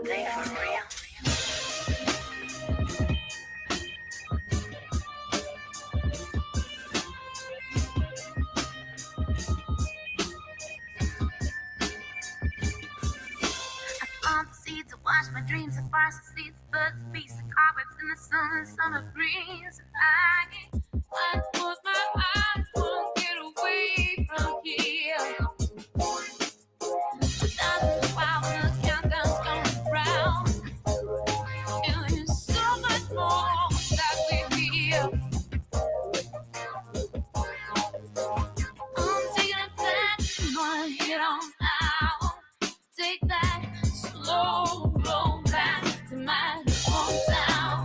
day for real. On the seeds to wash my dreams and far seeds, birds, beasts, and cobwebs in the sun and summer breeze. I close my eyes, won't get away from here. 2012 and the countdown's going round, and there's so much more that we feel. I'm taking it back, I'm gonna hit on out. Take that slow roll back to my hometown.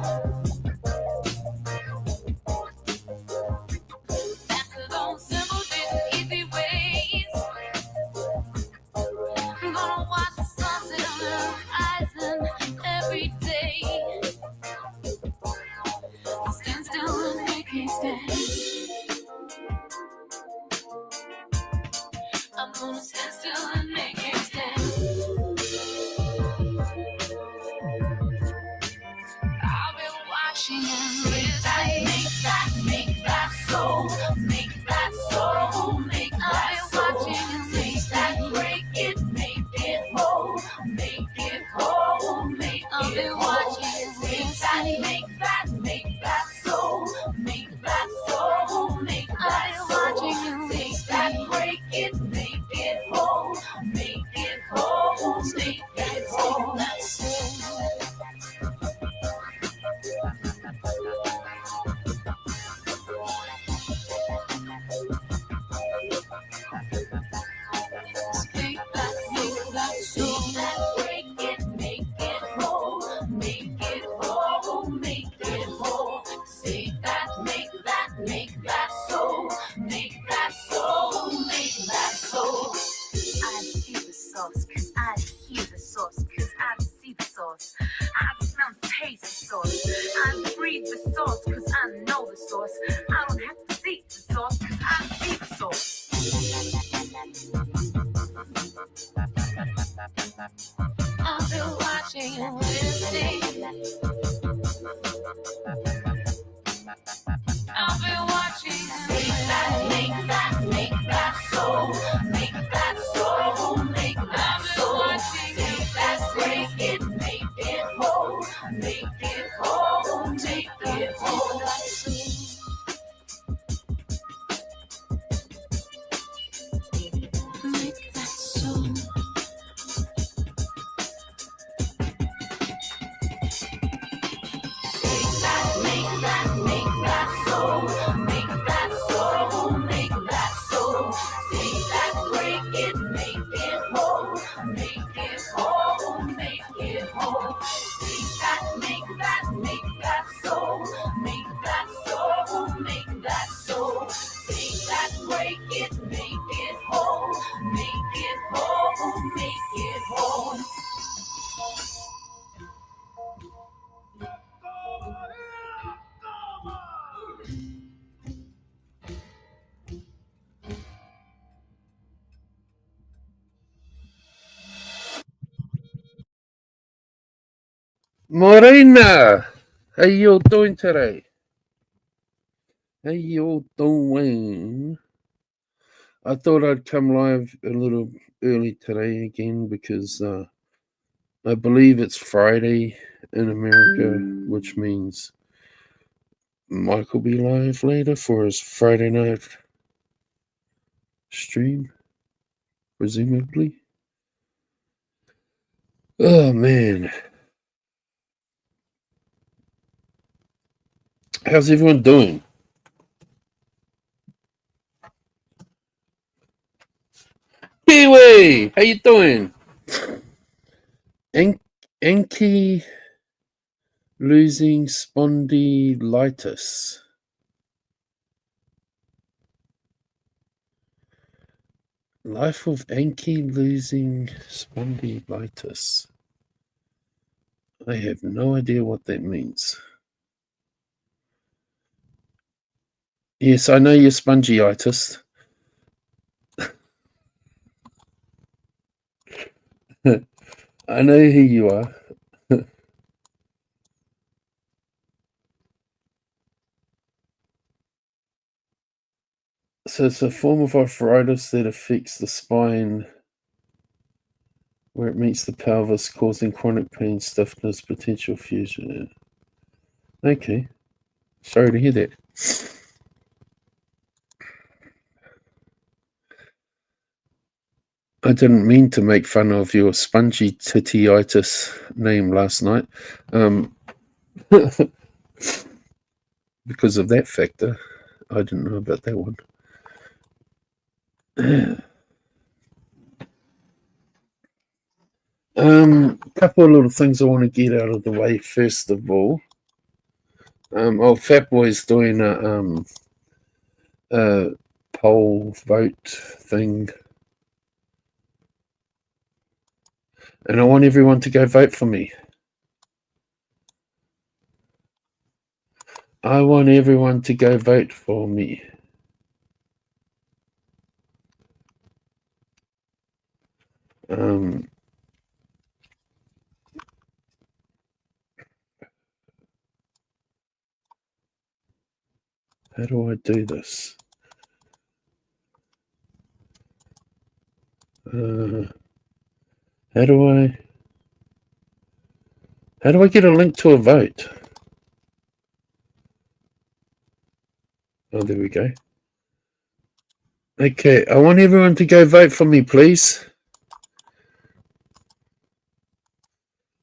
Back to those simple days and easy ways. I'm gonna watch the sunset on the horizon every day. I'll stand still and make it stay. I'm gonna stand still and make it stay. I've been watching and listening. Make that soul, make that soul, make that soul. I've been watching and listening. Break it, make it whole, make it whole, make it whole. I've been watching and listening. Make that soul, make that soul, make that soul. I've been watching and listening. Break it, make it whole, make it whole, make it whole. That soul. Make that soul. Break it, make it whole, make it whole, make it whole. Say that, make that soul, make that soul, make that soul. I feel the sauce, cause I hear the sauce, cause I see the sauce. I smell and taste the sauce. I breathe the sauce, cause I know the sauce. I don't have to see the sauce, cause I see the sauce. I've been watching and listening. I've been watching and listening. Make that soul, make that soul, make that soul. I've been watching and listening. Make it whole, make it whole, make it whole. Make that soul. Make that soul, make that soul, make that soul. Say that, break it, make it whole, make it whole, make it whole. Say that, make that soul, make that soul, make that soul. Say that, break it, make it whole, make it whole, make it whole. Morena, how you all doing today? How you all doing? I thought I'd come live a little early today again because I believe it's Friday in America, which means Mike will be live later for his Friday night stream, presumably. Oh, man. How's everyone doing? Kiwi, how you doing? Enki losing spondylitis. Life of Enki losing spondylitis. I have no idea what that means. Yes, I know you're spongyitis. I know who you are. So it's a form of arthritis that affects the spine where it meets the pelvis, causing chronic pain, stiffness, potential fusion. Okay. Sorry to hear that. I didn't mean to make fun of your spongy tityitis name last night. Because of that factor. I didn't know about that one. A couple of little things I want to get out of the way first of all. Fat Boy's doing a poll vote thing, and I want everyone to go vote for me. I want everyone to go vote for me. How do I do this? How do I get a link to a vote? Oh, there we go. Okay, I want everyone to go vote for me, please.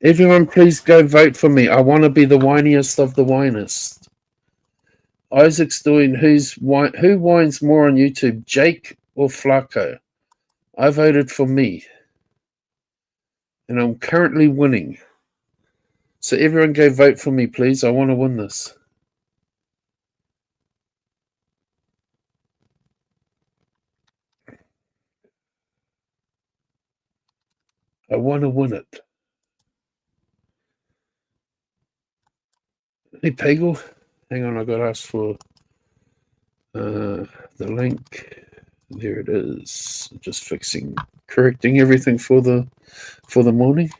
Everyone, please go vote for me. I want to be the whiniest of the whinest. Isaac's doing who whines more on YouTube, Jake or Flacco? I voted for me. And I'm currently winning. So everyone go vote for me, please. I want to win this. I want to win it. Hey, Pagel. Hang on, I got asked for the link. There it is. Just correcting everything for the morning.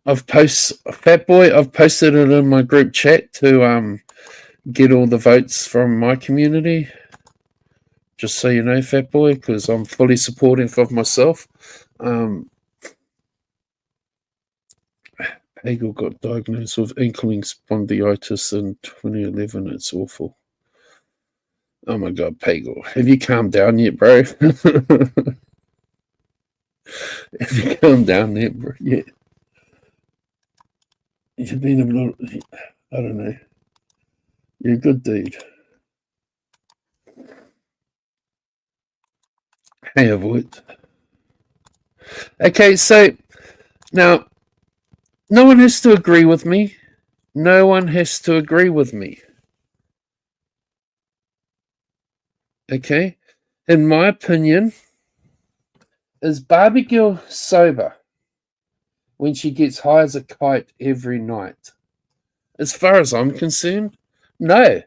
I've posted it in my group chat to get all the votes from my community. Just so you know, Fat Boy, because I'm fully supportive of myself. Hagel got diagnosed with ankling spondylitis in 2011. It's awful. Oh my God, Pagel. Have you calmed down yet, bro? Have you calmed down yet, bro? Yeah. You've been a little, I don't know. You're a good dude. Hey, avoid. Okay, so now no one has to agree with me. No one has to agree with me. Okay? In my opinion, is Barbie girl sober when she gets high as a kite every night? As far as I'm concerned, no.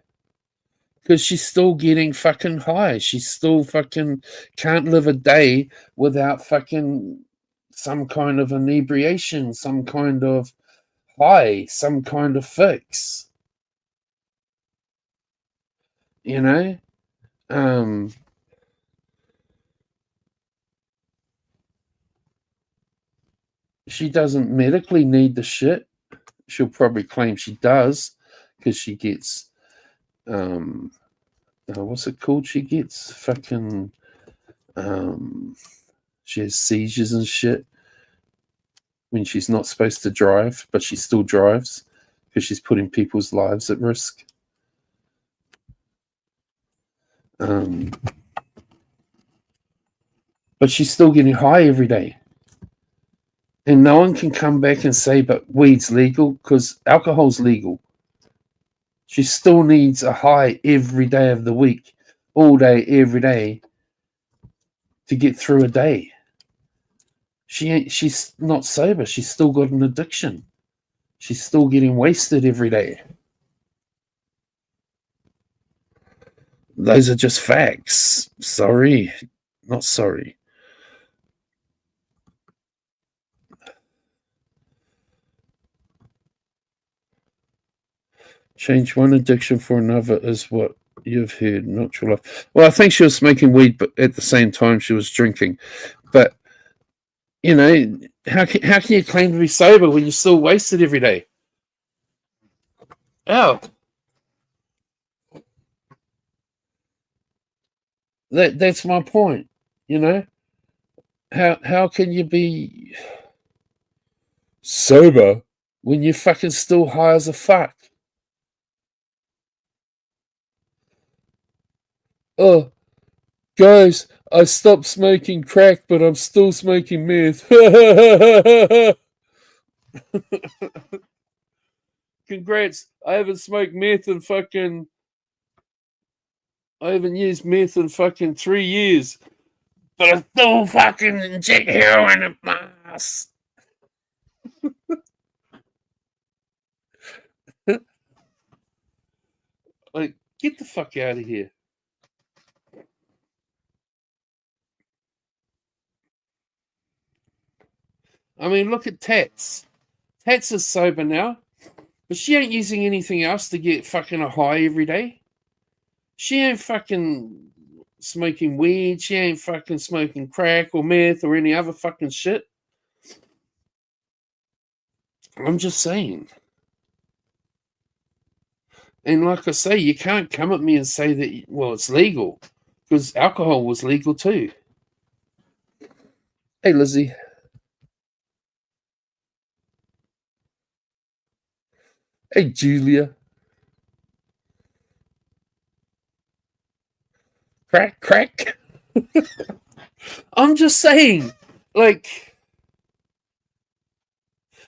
Because she's still getting fucking high. She still fucking can't live a day without fucking some kind of inebriation, some kind of high, some kind of fix. You know? She doesn't medically need the shit. She'll probably claim she does because she gets what's it called? She gets fucking she has seizures and shit when she's not supposed to drive, but she still drives because she's putting people's lives at risk. But she's still getting high every day. And no one can come back and say, but weed's legal, because alcohol's legal. She still needs a high every day of the week, all day, every day, to get through a day. She's not sober. She's still got an addiction. She's still getting wasted every day. Those are just facts. Sorry. Not sorry. Change one addiction for another is what you've heard, not your life. Well, I think she was smoking weed, but at the same time she was drinking. But, you know, how can you claim to be sober when you're still wasted every day? Oh. That's my point, you know? How can you be sober when you're fucking still high as a fuck? Oh, guys, I stopped smoking crack, but I'm still smoking meth. Congrats. I haven't smoked meth in fucking. I haven't used meth in fucking 3 years. But I still fucking inject heroin in my ass. Like, get the fuck out of here. I mean, look at Tats. Tats is sober now, but she ain't using anything else to get fucking a high every day. She ain't fucking smoking weed. She ain't fucking smoking crack or meth or any other fucking shit. I'm just saying. And like I say, you can't come at me and say that, well, it's legal, because alcohol was legal too. Hey, Lizzie. Hey, Julia. Crack. I'm just saying, like,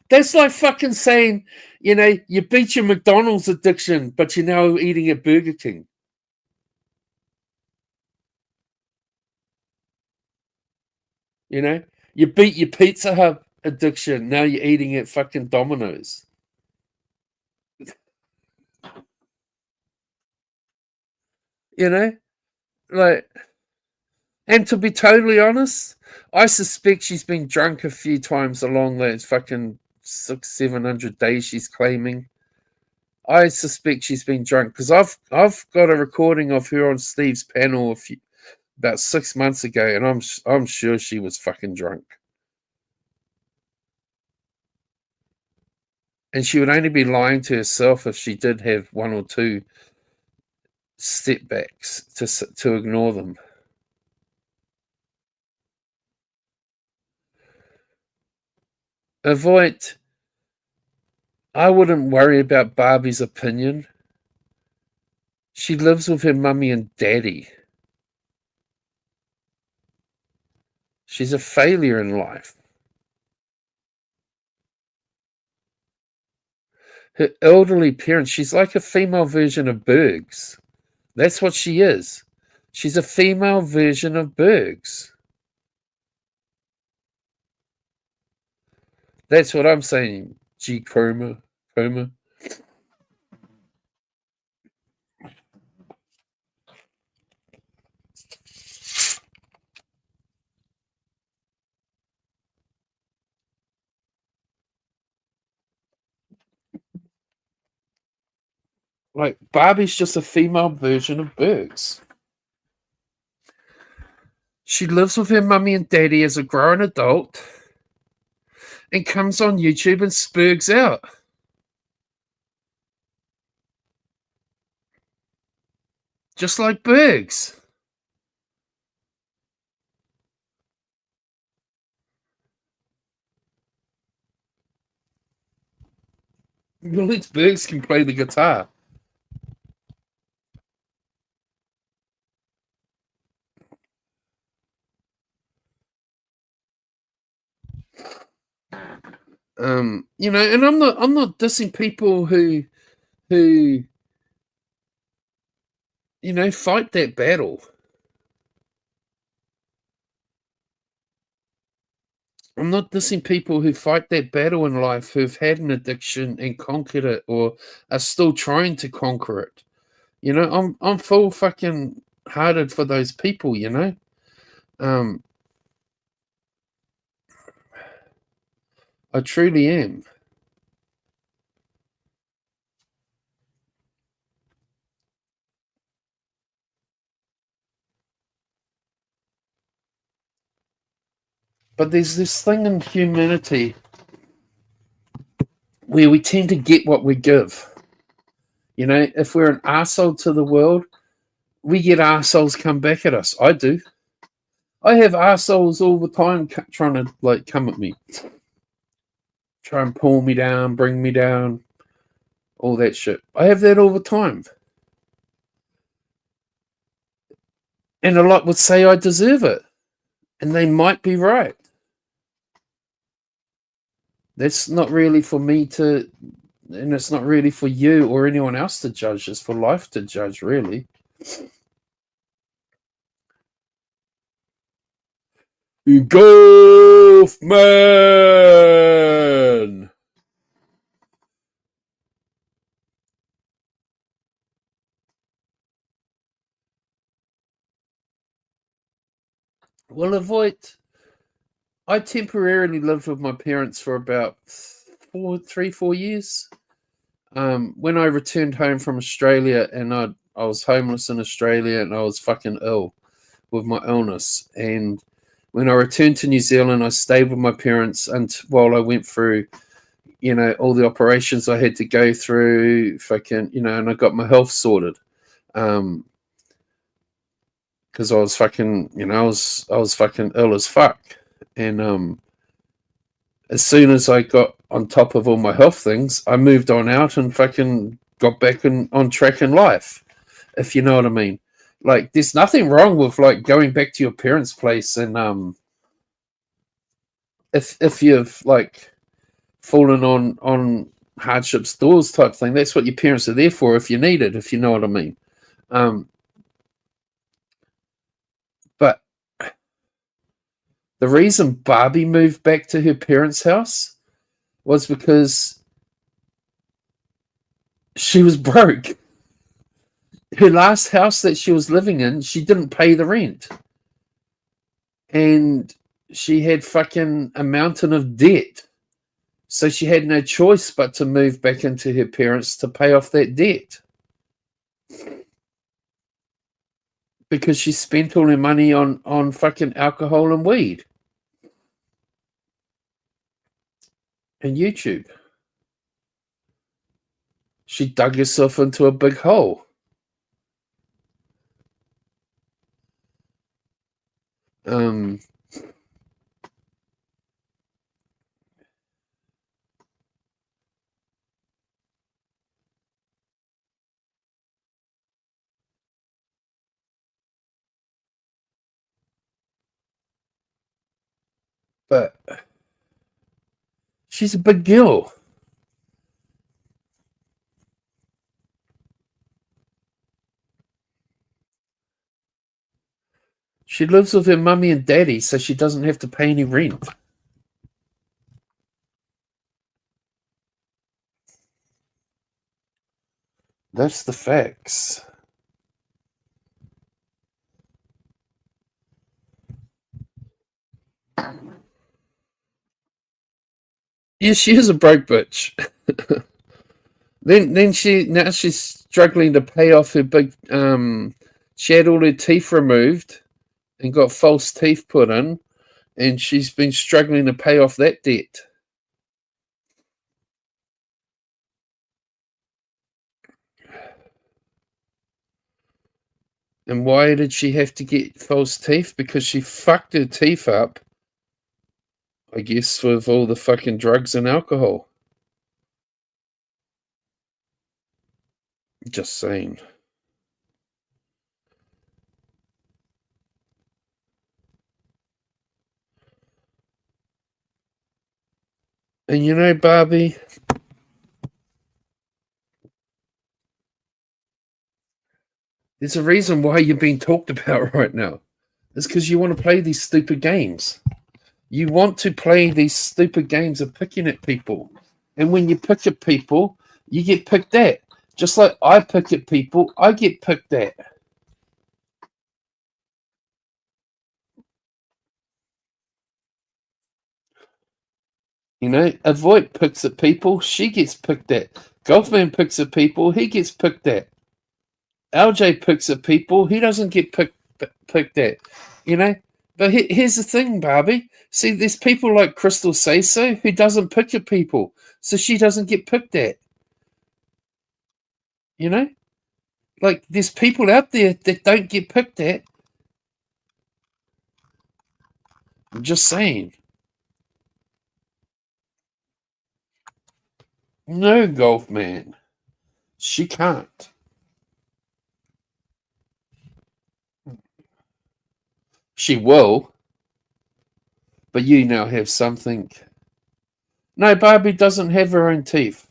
that's like fucking saying, you know, you beat your McDonald's addiction, but you're now eating at Burger King. You know, you beat your Pizza Hut addiction, now you're eating at fucking Domino's. You know, like, and to be totally honest, I suspect she's been drunk a few times along those fucking 600-700 days she's claiming. I suspect she's been drunk because I've got a recording of her on Steve's panel about 6 months ago, and I'm sure she was fucking drunk. And she would only be lying to herself if she did have one or two step backs to ignore them. Avoid. I wouldn't worry about Barbie's opinion. She lives with her mummy and daddy. She's a failure in life. Her elderly parents, she's like a female version of Bergs. That's what she is. She's a female version of Bergs. That's what I'm saying, G. Coma. Like, Barbie's just a female version of Bergs. She lives with her mummy and daddy as a grown adult and comes on YouTube and spurgs out. Just like Bergs. Well, Bergs can play the guitar. You know, and I'm not dissing people who you know, fight that battle. I'm not dissing people who fight that battle in life, who've had an addiction and conquered it, or are still trying to conquer it. You know, I'm full fucking hearted for those people. You know, um, I truly am. But there's this thing in humanity where we tend to get what we give. You know, if we're an arsehole to the world, we get arseholes come back at us. I do. I have arseholes all the time trying to like come at me, try and pull me down, bring me down, all that shit. I have that all the time. And a lot would say I deserve it. And they might be right. That's not really for me to, and it's not really for you or anyone else to judge. It's for life to judge, really. Golf man. Well, avoid. I temporarily lived with my parents for about 4 years. When I returned home from Australia, and I was homeless in Australia, and I was fucking ill with my illness. And when I returned to New Zealand, I stayed with my parents while I went through, you know, all the operations I had to go through, fucking, you know, and I got my health sorted. Because I was fucking, you know, I was fucking ill as fuck. And as soon as I got on top of all my health things, I moved on out and fucking got back on track in life, if you know what I mean. Like, there's nothing wrong with like going back to your parents' place, and if you've like fallen on hardships doors type thing, that's what your parents are there for if you need it, if you know what I mean. But the reason Barbie moved back to her parents' house was because she was broke. Her last house that she was living in, she didn't pay the rent. And she had fucking a mountain of debt. So she had no choice but to move back into her parents to pay off that debt. Because she spent all her money on fucking alcohol and weed. And YouTube. She dug herself into a big hole. But she's a big girl. She lives with her mummy and daddy, so she doesn't have to pay any rent. That's the facts. Yeah, she is a broke bitch. then she's struggling to pay off her big. She had all her teeth removed and got false teeth put in, and she's been struggling to pay off that debt. And why did she have to get false teeth? Because she fucked her teeth up, I guess, with all the fucking drugs and alcohol. Just saying. And you know, Barbie, there's a reason why you're being talked about right now. It's because you want to play these stupid games. You want to play these stupid games of picking at people. And when you pick at people, you get picked at. Just like I pick at people, I get picked at. You know, Avoid picks at people, she gets picked at. Golfman picks at people, he gets picked at. LJ picks at people, he doesn't get picked at. You know? But here's the thing, Barbie. See, there's people like Crystal Say So who doesn't pick at people, so she doesn't get picked at. You know? Like, there's people out there that don't get picked at. I'm just saying. No, Golfman. She can't. She will. But you now have something. No, Barbie doesn't have her own teeth.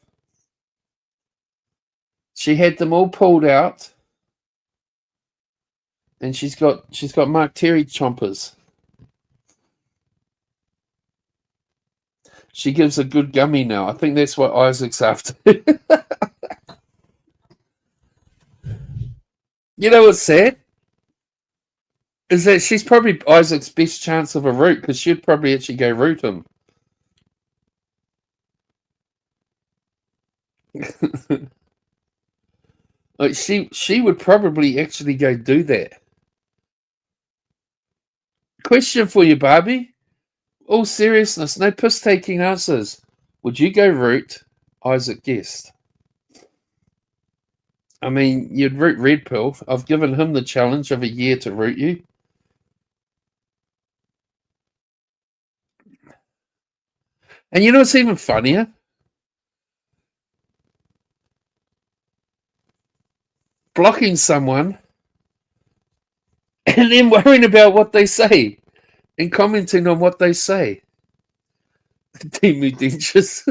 She had them all pulled out. And she's got Mark Terry chompers. She gives a good gummy now. I think that's what Isaac's after. You know what's sad? Is that she's probably Isaac's best chance of a root, because she'd probably actually go root him. Like she would probably actually go do that. Question for you, Barbie. All seriousness, no piss taking answers. Would you go root Isaac Guest? I mean, you'd root Red Pill. I've given him the challenge of a year to root you. And you know what's even funnier? Blocking someone and then worrying about what they say and commenting on what they say. Timu Dentures.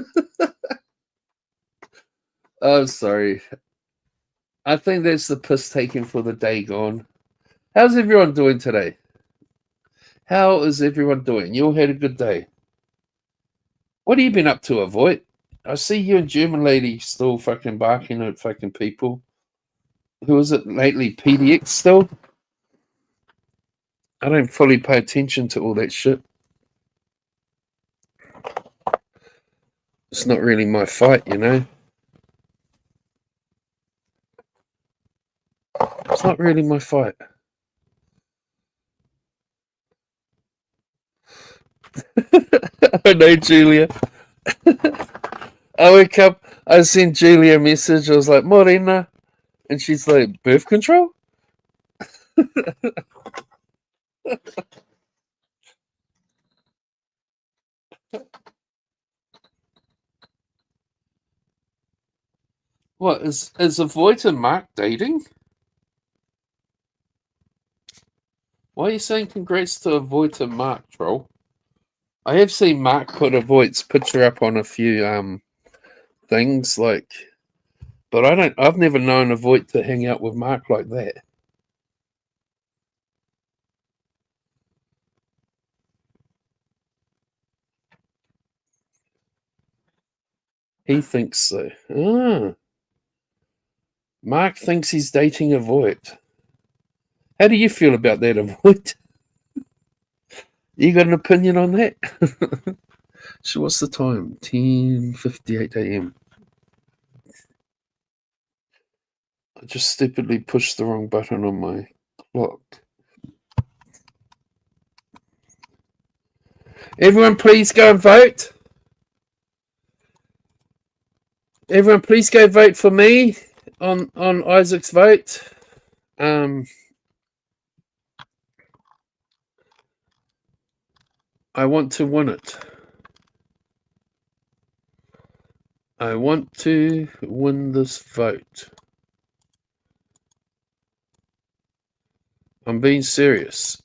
Oh, sorry. I think that's the piss taking for the day gone. How's everyone doing today? How is everyone doing? You all had a good day. What have you been up to, Avoid? I see you and German lady still fucking barking at fucking people. Who is it lately? PDX still? I don't fully pay attention to all that shit. It's not really my fight, you know? It's not really my fight. I know, Julia. I wake up, I sent Julia a message. I was like, Morena. And she's like, birth control? What, is Avoid and Mark dating? Why are you saying congrats to Avoid and Mark, troll? I have seen Mark put Avoid's picture up on a few things, like, but I've never known Avoid to hang out with Mark like that. He thinks so. Ah. Mark thinks he's dating Avoid. How do you feel about that, Avoid? You got an opinion on that? So what's the time? 10:58 a.m. I just stupidly pushed the wrong button on my clock. Everyone please go and vote. Everyone please go vote for me on Isaac's vote. I want to win it. I want to win this vote. I'm being serious.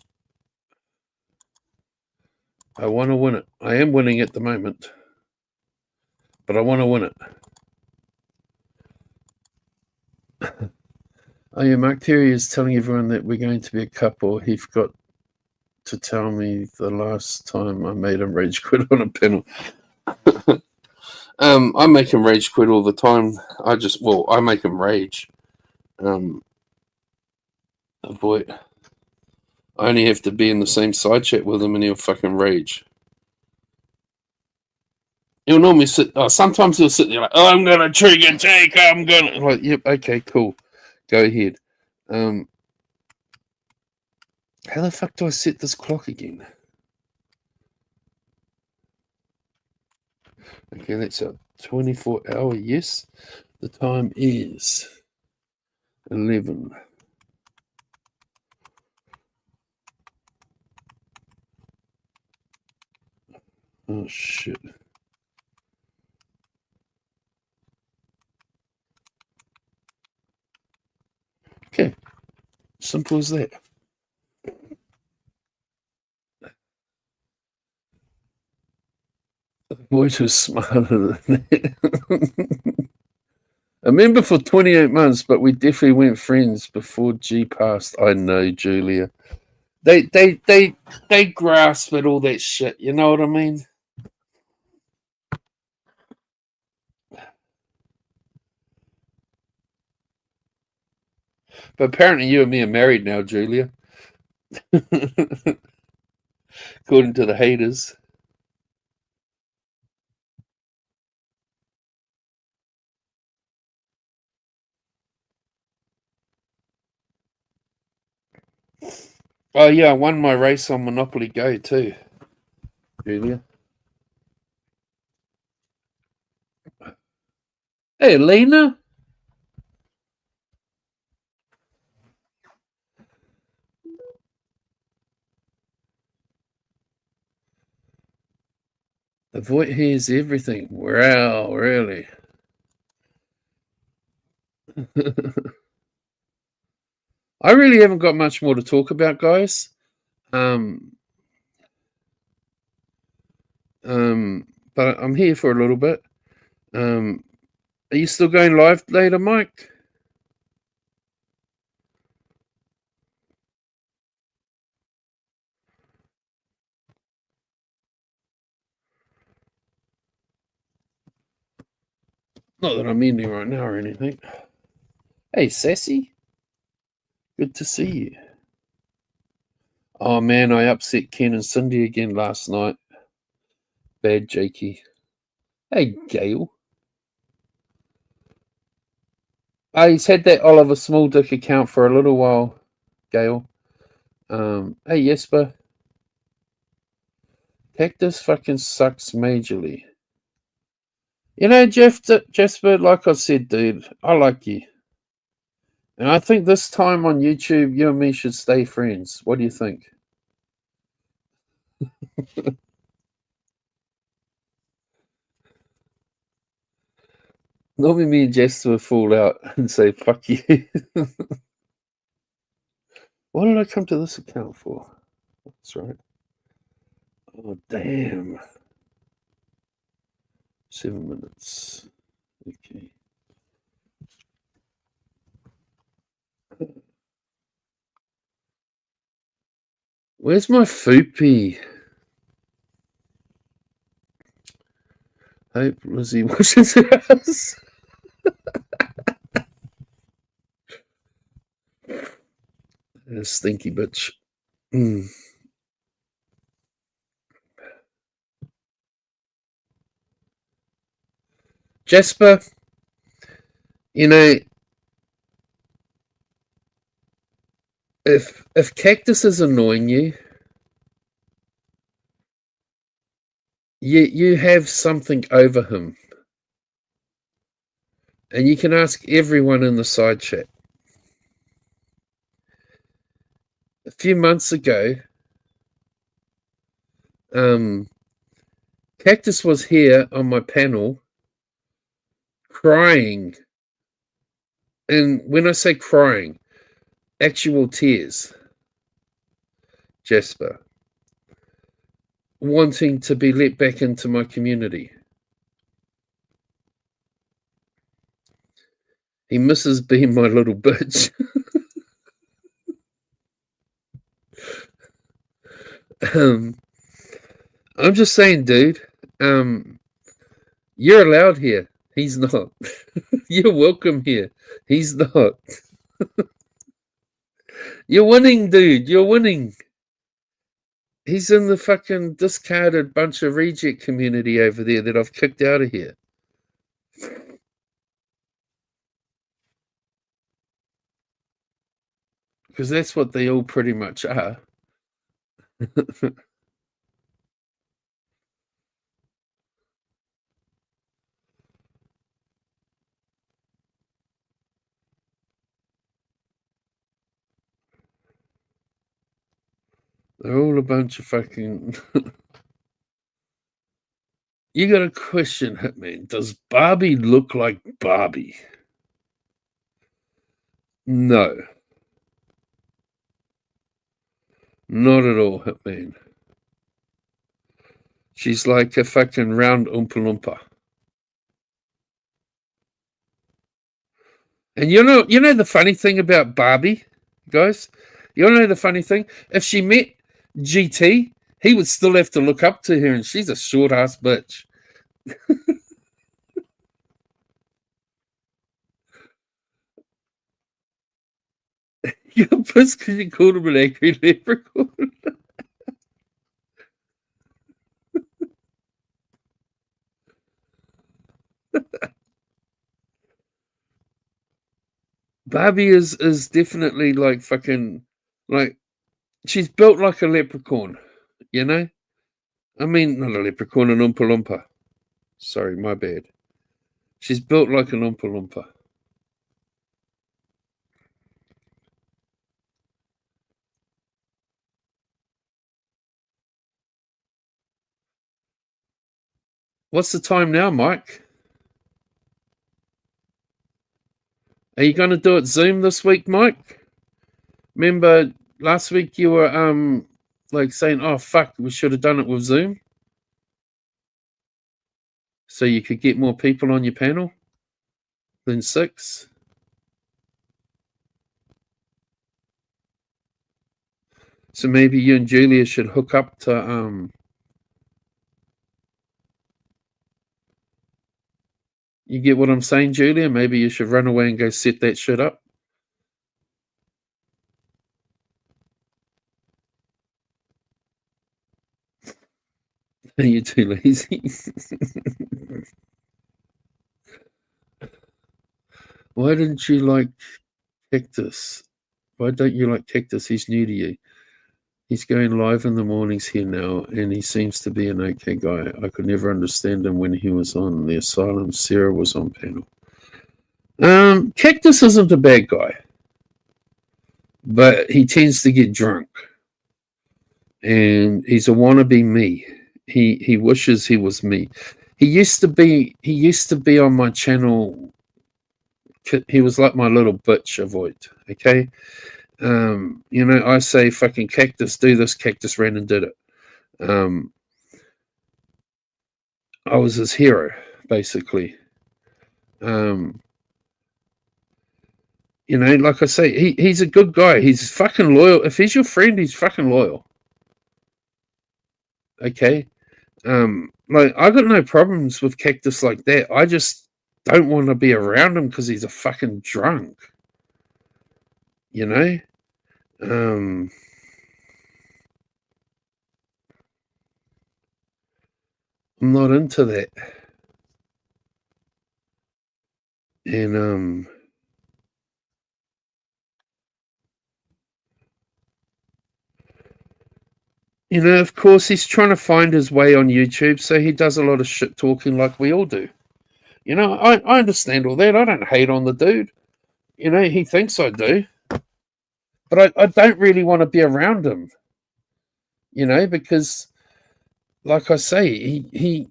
I want to win it. I am winning at the moment, but I want to win it. Oh yeah, Mark Terry is telling everyone that we're going to be a couple. He forgot to tell me the last time I made him rage quit on a panel. I make him rage quit all the time. I make him rage. Boy, I only have to be in the same side chat with him and he'll fucking rage. He'll normally sometimes he'll sit there like, oh, I'm gonna trigger take, I'm gonna, like, yep, okay, cool, go ahead. How the fuck do I set this clock again? Okay, that's a 24-hour, yes. The time is 11. Oh, shit. Okay, simple as that. Boys are smarter than that. A member for 28 months, but we definitely weren't friends before G passed. I know, Julia. They grasp at all that shit. You know what I mean? But apparently, you and me are married now, Julia. According to the haters. Oh yeah, I won my race on Monopoly Go too, Julia. Hey, Lena. The voice hears everything. Wow, really? I really haven't got much more to talk about, guys. But I'm here for a little bit. Are you still going live later, Mike? Not that I'm ending right now or anything. Hey, Sassy. Good to see you. Oh, man, I upset Ken and Cindy again last night. Bad Jakey. Hey, Gail. He's had that Oliver Small Dick account for a little while, Gail. Hey, Jesper. Cactus fucking sucks majorly. You know, Jasper, like I said, dude, I like you. And I think this time on YouTube, you and me should stay friends. What do you think? Normally me and Jasper fall out and say, fuck you. What did I come to this account for? That's right. Oh, damn. 7 minutes. Okay. Where's my foopy? Hope Lizzie washes her house. Stinky bitch. Jasper, you know, if Cactus is annoying you, you have something over him. And you can ask everyone in the side chat. A few months ago, Cactus was here on my panel crying. And when I say crying, actual tears. Jasper. Wanting to be let back into my community. He misses being my little bitch. Um, I'm just saying, dude. You're allowed here. He's not. You're welcome here. He's not. You're winning, dude. You're winning. He's in the fucking discarded bunch of reject community over there that I've kicked out of here. Because that's what they all pretty much are. They're all a bunch of fucking. You got a question, Hitman. Does Barbie look like Barbie? No. Not at all, Hitman. She's like a fucking round Oompa Loompa. And you know the funny thing about Barbie, guys? You know the funny thing? If she met GT, he would still have to look up to her, and she's a short ass bitch. You're pissed because you called him an angry leprechaun. Barbie is definitely like fucking like she's built like a leprechaun, you know? I mean not a leprechaun, an Oompa Loompa. Sorry, my bad. She's built like an Oompa Loompa. What's the time now, Mike? Are you gonna do it Zoom this week, Mike? Remember last week you were like saying, "Oh fuck, we should have done it with Zoom," so you could get more people on your panel than 6. So maybe you and Julia should hook up to You get what I'm saying, Julia? Maybe you should run away and go set that shit up. Are you too lazy? Why didn't you like Cactus? Why don't you like Cactus? He's new to you. He's going live in the mornings here now, and he seems to be an okay guy. I could never understand him when he was on the Asylum. Sarah was on panel. Cactus isn't a bad guy, but he tends to get drunk, and he's a wannabe me. He wishes he was me. He used to be on my channel. He was like my little bitch avoid. Okay, I say fucking Cactus, do this. Cactus ran and did it. I was his hero, basically. Like I say, he's a good guy. He's fucking loyal. If he's your friend, he's fucking loyal. Okay. Like I got no problems with Cactus like that. I just don't want to be around him because he's a fucking drunk. You know? I'm not into that. And of course he's trying to find his way on YouTube, so he does a lot of shit talking like we all do. I understand all that. I don't hate on the dude. He thinks I do. But I don't really want to be around him. Because like I say, he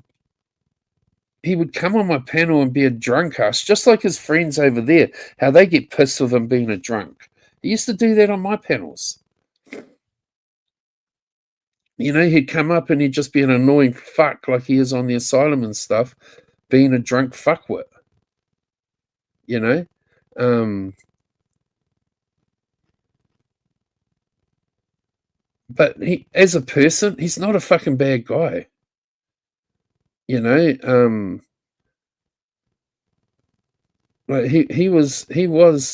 would come on my panel and be a drunk ass, just like his friends over there, how they get pissed with him being a drunk. He used to do that on my panels. He'd come up and he'd just be an annoying fuck like he is on the Asylum and stuff, being a drunk fuckwit. But he, as a person, he's not a fucking bad guy. You know, like he was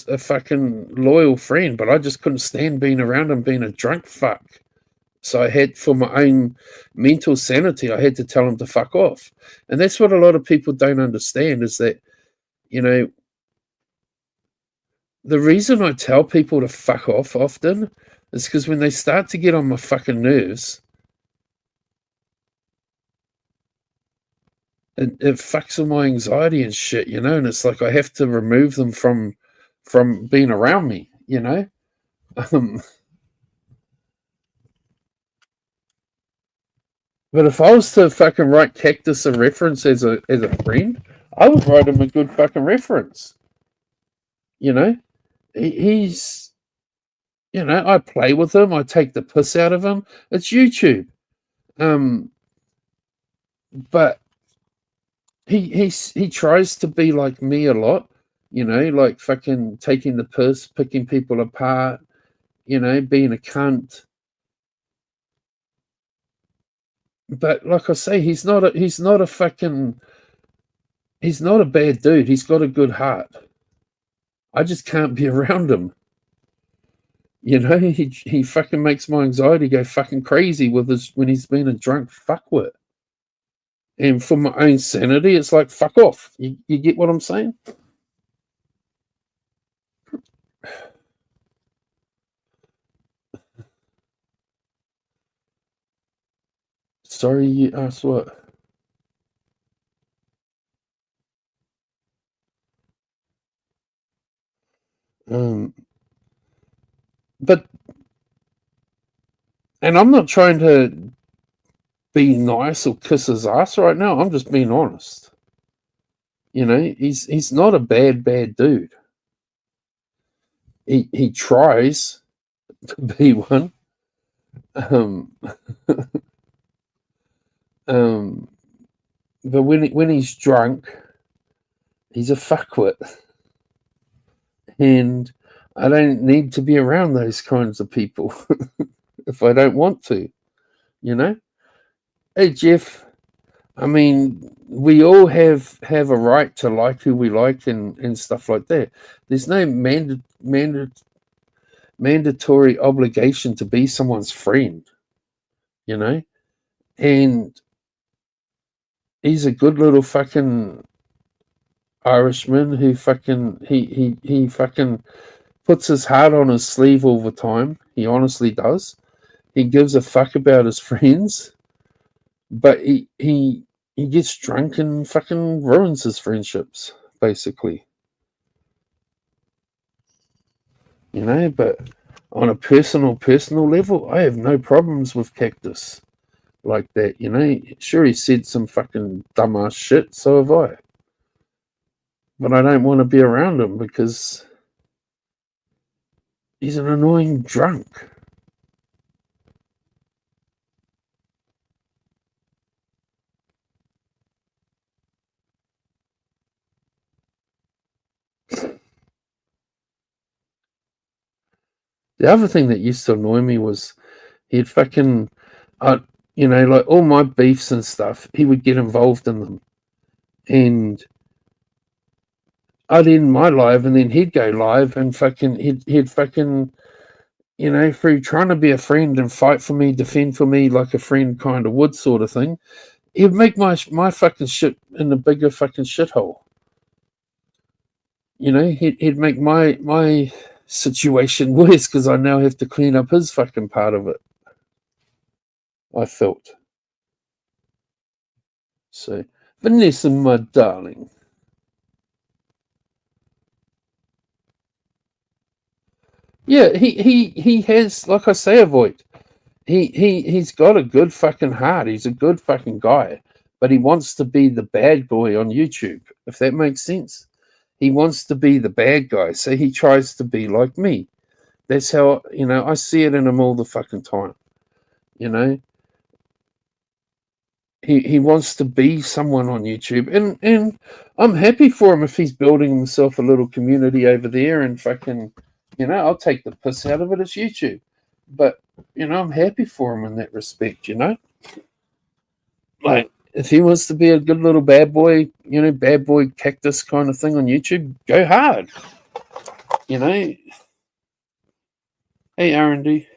a fucking loyal friend, but I just couldn't stand being around him being a drunk fuck. So I had, for my own mental sanity, I had to tell him to fuck off. And that's what a lot of people don't understand is that, you know, the reason I tell people to fuck off often is because when they start to get on my fucking nerves, it fucks with my anxiety and shit, you know, and it's like I have to remove them from being around me, you know. Um, but if I was to fucking write Cactus a reference as a friend, I would write him a good fucking reference. You know, he's, you know, I play with him, I take the piss out of him. It's YouTube, but he tries to be like me a lot. You know, like fucking taking the piss, picking people apart. You know, being a cunt. But like I say, he's not a bad dude. He's got a good heart. I just can't be around him. You know, he fucking makes my anxiety go fucking crazy with his when he's been a drunk fuckwit. And for my own sanity, it's like fuck off. You get what I'm saying? Sorry, you asked what? Um, but and I'm not trying to be nice or kiss his ass right now. I'm just being honest. You know, he's not a bad dude. He tries to be one. Um, um, but when he's drunk, he's a fuckwit, and I don't need to be around those kinds of people if I don't want to. You know. Hey Jeff, I mean, we all have a right to like who we like and stuff like that. There's no mandatory obligation to be someone's friend, you know? And he's a good little fucking Irishman who fucking he fucking puts his heart on his sleeve all the time. He honestly does. He gives a fuck about his friends, but he gets drunk and fucking ruins his friendships, basically. You know, but on a personal level, I have no problems with Cactus like that, you know. Sure, he said some fucking dumbass shit, so have I. But I don't want to be around him because he's an annoying drunk. The other thing that used to annoy me was he'd fucking, you know, like all my beefs and stuff, he would get involved in them. And I'd end my live and then he'd go live and fucking, he'd fucking, you know, through trying to be a friend and fight for me, defend for me like a friend kind of would sort of thing, he'd make my fucking shit in a bigger fucking shithole. You know, he'd make my situation worse because I now have to clean up his fucking part of it. I felt. So, Vanessa, my darling. Yeah, he has, like I say, avoid. He's got a good fucking heart. He's a good fucking guy, but he wants to be the bad boy on YouTube. If that makes sense, he wants to be the bad guy, so he tries to be like me. That's how, you know, I see it in him all the fucking time. You know, he wants to be someone on YouTube, and I'm happy for him if he's building himself a little community over there and fucking, you know, I'll take the piss out of it. It's YouTube, but I'm happy for him in that respect. Like if he wants to be a good little bad boy, bad boy cactus kind of thing on YouTube, go hard. Hey, R&D.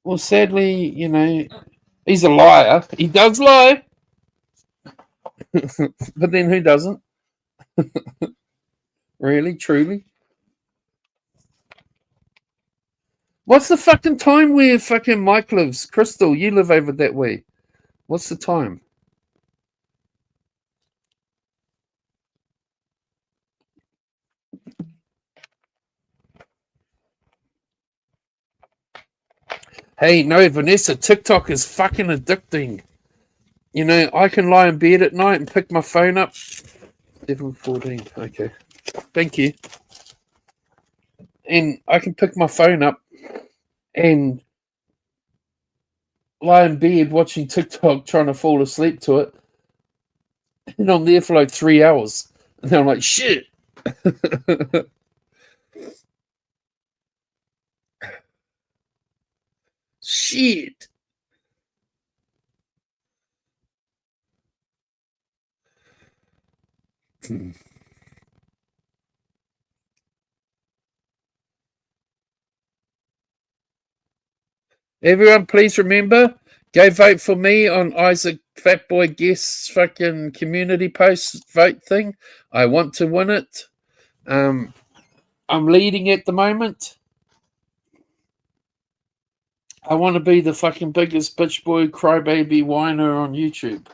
Well, sadly, he's a liar. He does lie, but then who doesn't? Really, truly. What's the fucking time where fucking Mike lives? Crystal, you live over that way. What's the time? Hey, no, Vanessa, TikTok is fucking addicting. I can lie in bed at night and pick my phone up. 7:14. Okay. Thank you. And I can pick my phone up and lie in bed watching TikTok trying to fall asleep to it. And I'm there for like 3 hours. And then I'm like, shit. Shit. Everyone, please remember, go vote for me on Isaac Fatboy Guest's fucking community post vote thing. I want to win it. I'm leading at the moment. I want to be the fucking biggest bitch boy crybaby whiner on YouTube.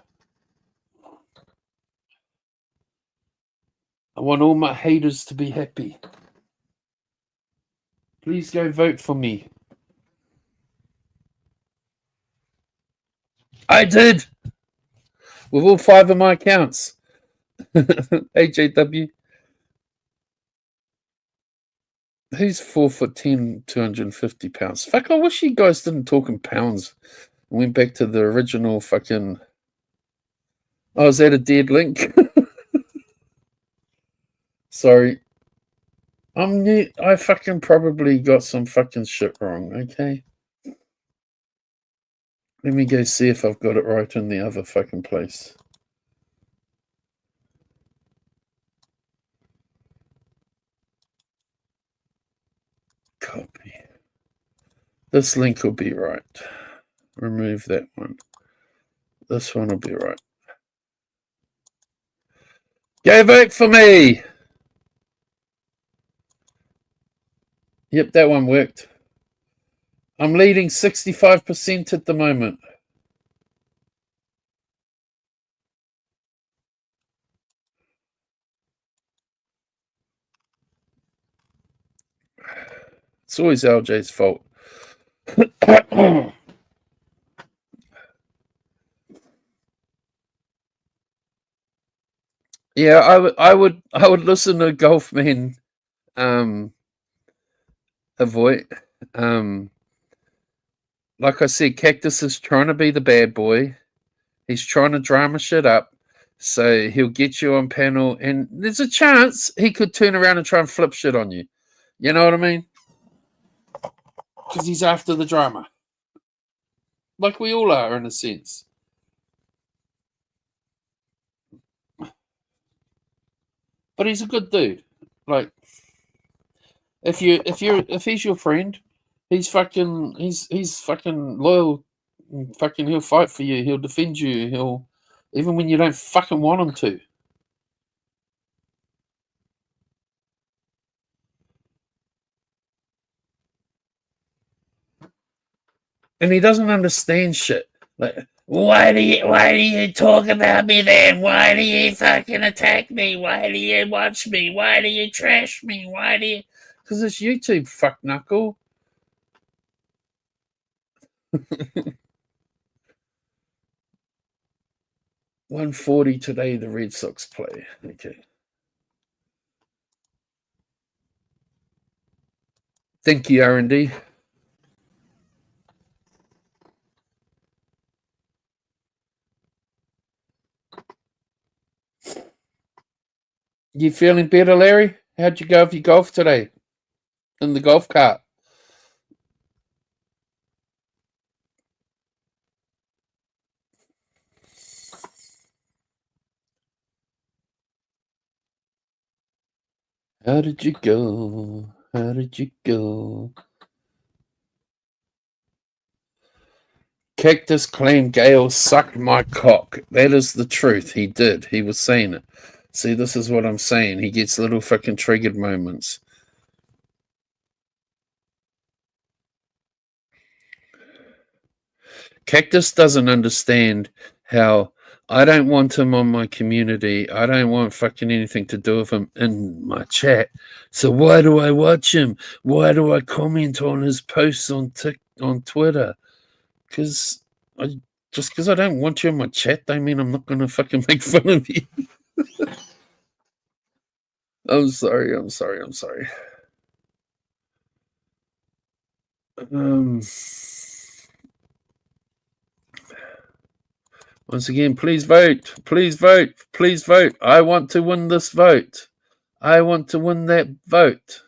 I want all my haters to be happy. Please go vote for me. I did! With all 5 of my accounts. AJW. Who's 4'10", 250 pounds? Fuck, I wish you guys didn't talk in pounds. Went back to the original fucking. Oh, is that a dead link? Sorry. I fucking probably got some fucking shit wrong, okay? Let me go see if I've got it right in the other fucking place. Copy. This link will be right. Remove that one. This one will be right. Go vote for me! Yep, that one worked. I'm leading 65% at the moment. It's always LJ's fault. Yeah, I would listen to Golfman avoid. Like I said, Cactus is trying to be the bad boy. He's trying to drama shit up. So he'll get you on panel, and there's a chance he could turn around and try and flip shit on you. You know what I mean? Because he's after the drama. Like we all are, in a sense. But he's a good dude. Like, if he's your friend, he's fucking loyal. Fucking, he'll fight for you. He'll defend you. He'll, even when you don't fucking want him to. And he doesn't understand shit. Like, why do you talk about me then? Why do you fucking attack me? Why do you watch me? Why do you trash me? Why do you? Because it's YouTube, fuck knuckle. 140 today. The Red Sox play. Okay. Thank you, R&D. You feeling better, Larry? How'd you go with your golf today? In the golf cart? How did you go? How did you go? Cactus claimed Gale sucked my cock. That is the truth. He did. He was saying it. See, this is what I'm saying. He gets little fucking triggered moments. Cactus doesn't understand how I don't want him on my community. I don't want fucking anything to do with him in my chat. So why do I watch him? Why do I comment on his posts on Twitter? Because I don't want you in my chat, don't mean I'm not going to fucking make fun of you. I'm sorry. Once again, please vote. Please vote. Please vote. I want to win this vote. I want to win that vote.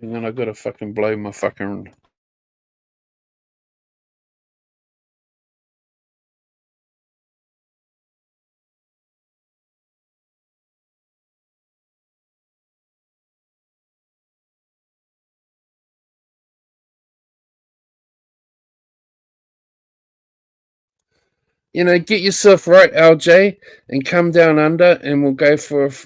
And then I gotta fucking blow my fucking. Get yourself right, LJ, and come down under, and we'll go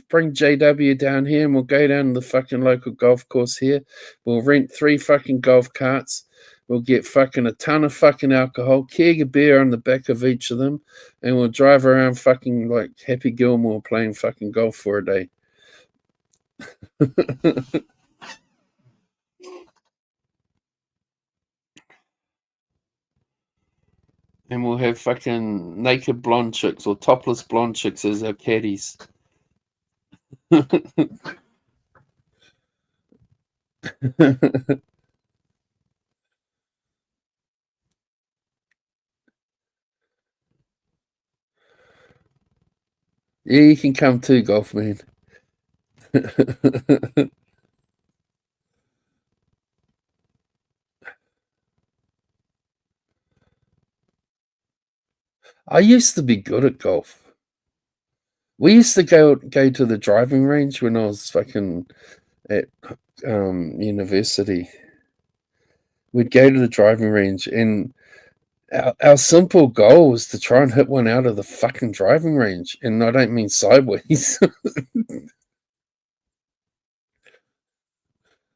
bring JW down here, and we'll go down to the fucking local golf course here. We'll rent 3 fucking golf carts. We'll get fucking a ton of fucking alcohol, keg of beer on the back of each of them, and we'll drive around fucking like Happy Gilmore playing fucking golf for a day. And we'll have fucking naked blonde chicks or topless blonde chicks as our caddies. Yeah, you can come too, Golf Man. I used to be good at golf. We used to go to the driving range when I was fucking at university. We'd go to the driving range, and our simple goal was to try and hit one out of the fucking driving range, and I don't mean sideways.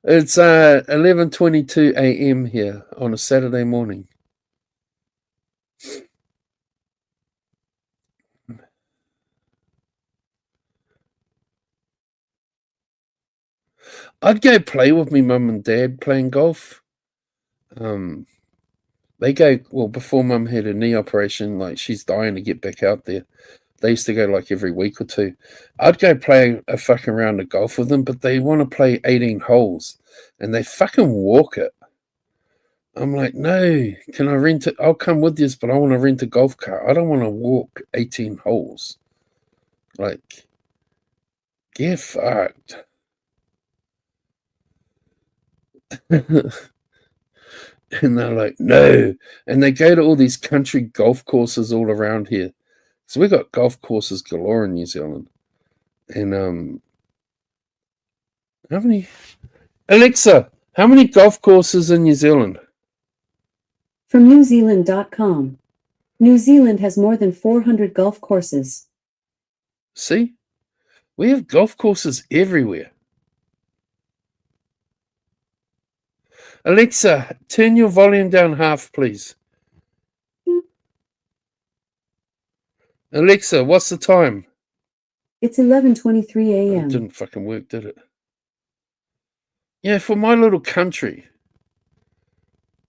It's 11:22 a.m. here on a Saturday morning. I'd go play with me mum and dad playing golf. They go, well, before mum had a knee operation, like she's dying to get back out there. They used to go like every week or two. I'd go play a fucking round of golf with them, but they want to play 18 holes and they fucking walk it. I'm like, no, can I rent it? I'll come with you, but I want to rent a golf cart. I don't want to walk 18 holes. Like, get fucked. And they're like, no. And they go to all these country golf courses all around here. So we got golf courses galore in New Zealand. And how many? Alexa, how many golf courses in New Zealand? From NewZealand.com. New Zealand has more than 400 golf courses. See? We have golf courses everywhere. Alexa, turn your volume down half, please. Alexa, what's the time? It's 11:23 a.m. It didn't fucking work, did it? Yeah, for my little country,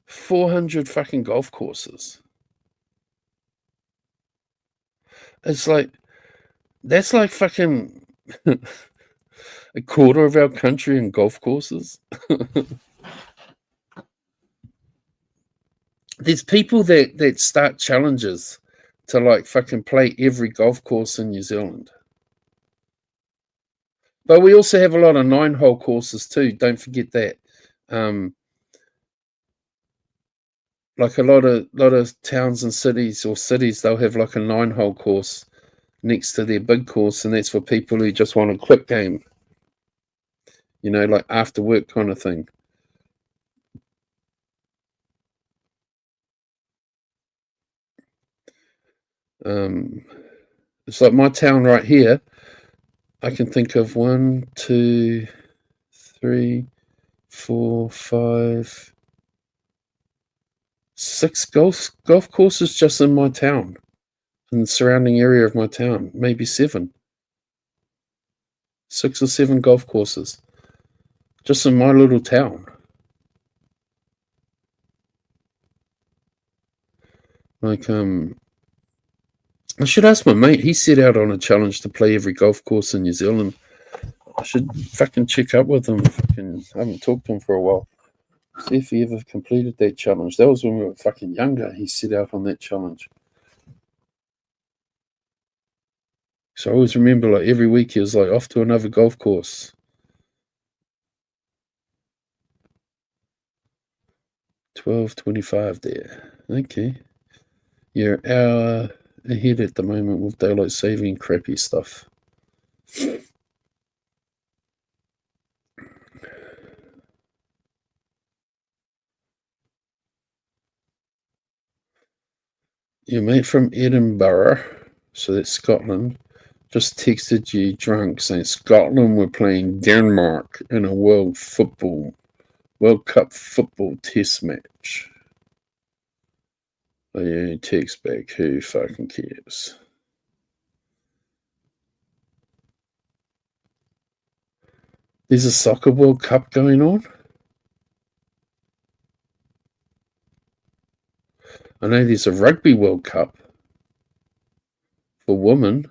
400 fucking golf courses. It's like, that's like fucking a quarter of our country in golf courses. There's people that start challenges to like fucking play every golf course in New Zealand. But we also have a lot of 9-hole courses too. Don't forget that. Like a lot of towns and cities, they'll have like a 9-hole course next to their big course, and that's for people who just want a quick game. You know, like after work kind of thing. It's like my town right here. I can think of 1, 2, 3, 4, 5, 6 golf courses just in my town, in the surrounding area of my town. Maybe 7, 6 or 7 golf courses just in my little town. Like I should ask my mate. He set out on a challenge to play every golf course in New Zealand. I should fucking check up with him. I haven't talked to him for a while. See if he ever completed that challenge. That was when we were fucking younger. He set out on that challenge. So I always remember, like, every week he was like, off to another golf course. 12:25 there. Okay. You're an hour ahead at the moment with daylight saving crappy stuff. Your mate from Edinburgh, so that's Scotland, just texted you drunk saying Scotland were playing Denmark in a World Cup football test match. Oh yeah, text back, who fucking cares? There's a soccer World Cup going on? I know there's a rugby World Cup for women.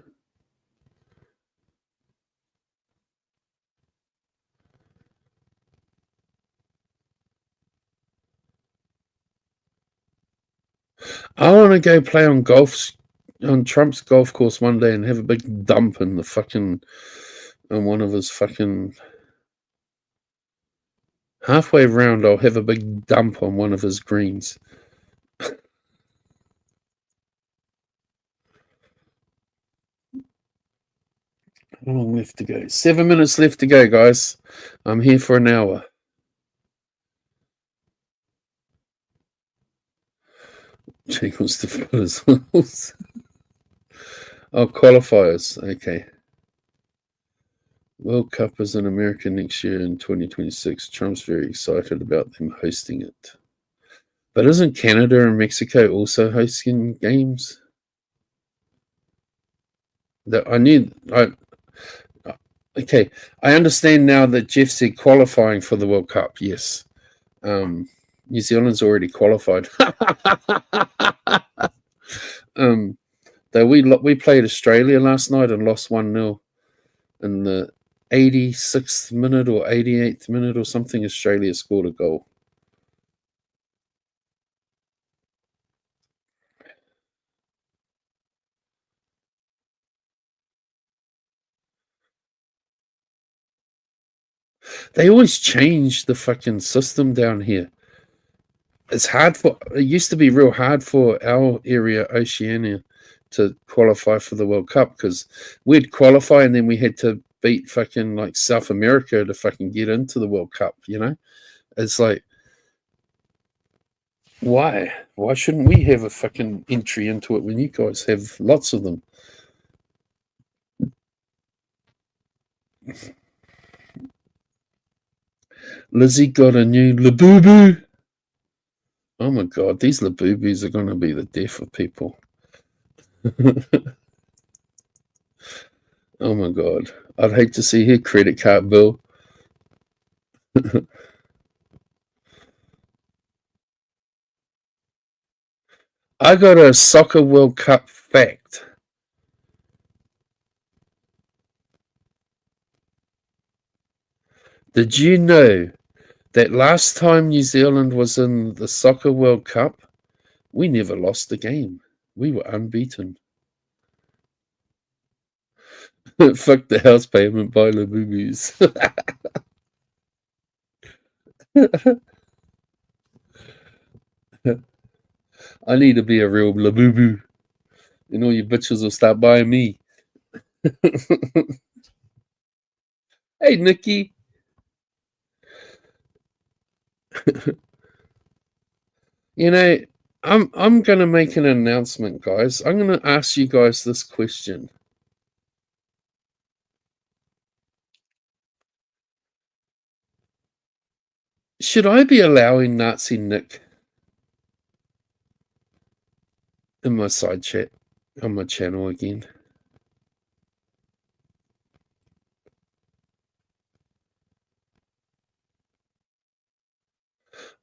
I want to go play on Trump's golf course one day and have a big dump in one of his fucking halfway round. I'll have a big dump on one of his greens. How long left to go? 7 minutes left to go, guys. I'm here for an hour. Jake wants to fill his holes. Oh, qualifiers. Okay. World Cup is in America next year in 2026. Trump's very excited about them hosting it. But isn't Canada and Mexico also hosting games? Okay, I understand now that Jeff said qualifying for the World Cup. Yes. New Zealand's already qualified. Though we played Australia last night and lost 1-0 in the 86th minute or 88th minute or something. Australia scored a goal. They always change the fucking system down here. It used to be real hard for our area, Oceania, to qualify for the World Cup because we'd qualify and then we had to beat fucking like South America to fucking get into the World Cup, you know? It's like, why? Why shouldn't we have a fucking entry into it when you guys have lots of them? Lizzie got a new Labubu. Oh my god, these Labubus are going to be the death of people. Oh my god, I'd hate to see her credit card bill. I got a Soccer World Cup fact. Did you know that last time New Zealand was in the Soccer World Cup, we never lost a game? We were unbeaten. Fuck the house payment by Labubus. I need to be a real Labubu. And all you bitches will start buying me. Hey, Nikki. You know, I'm gonna make an announcement, guys. I'm gonna ask you guys this question. Should I be allowing Nazi Nick in my side chat on my channel again?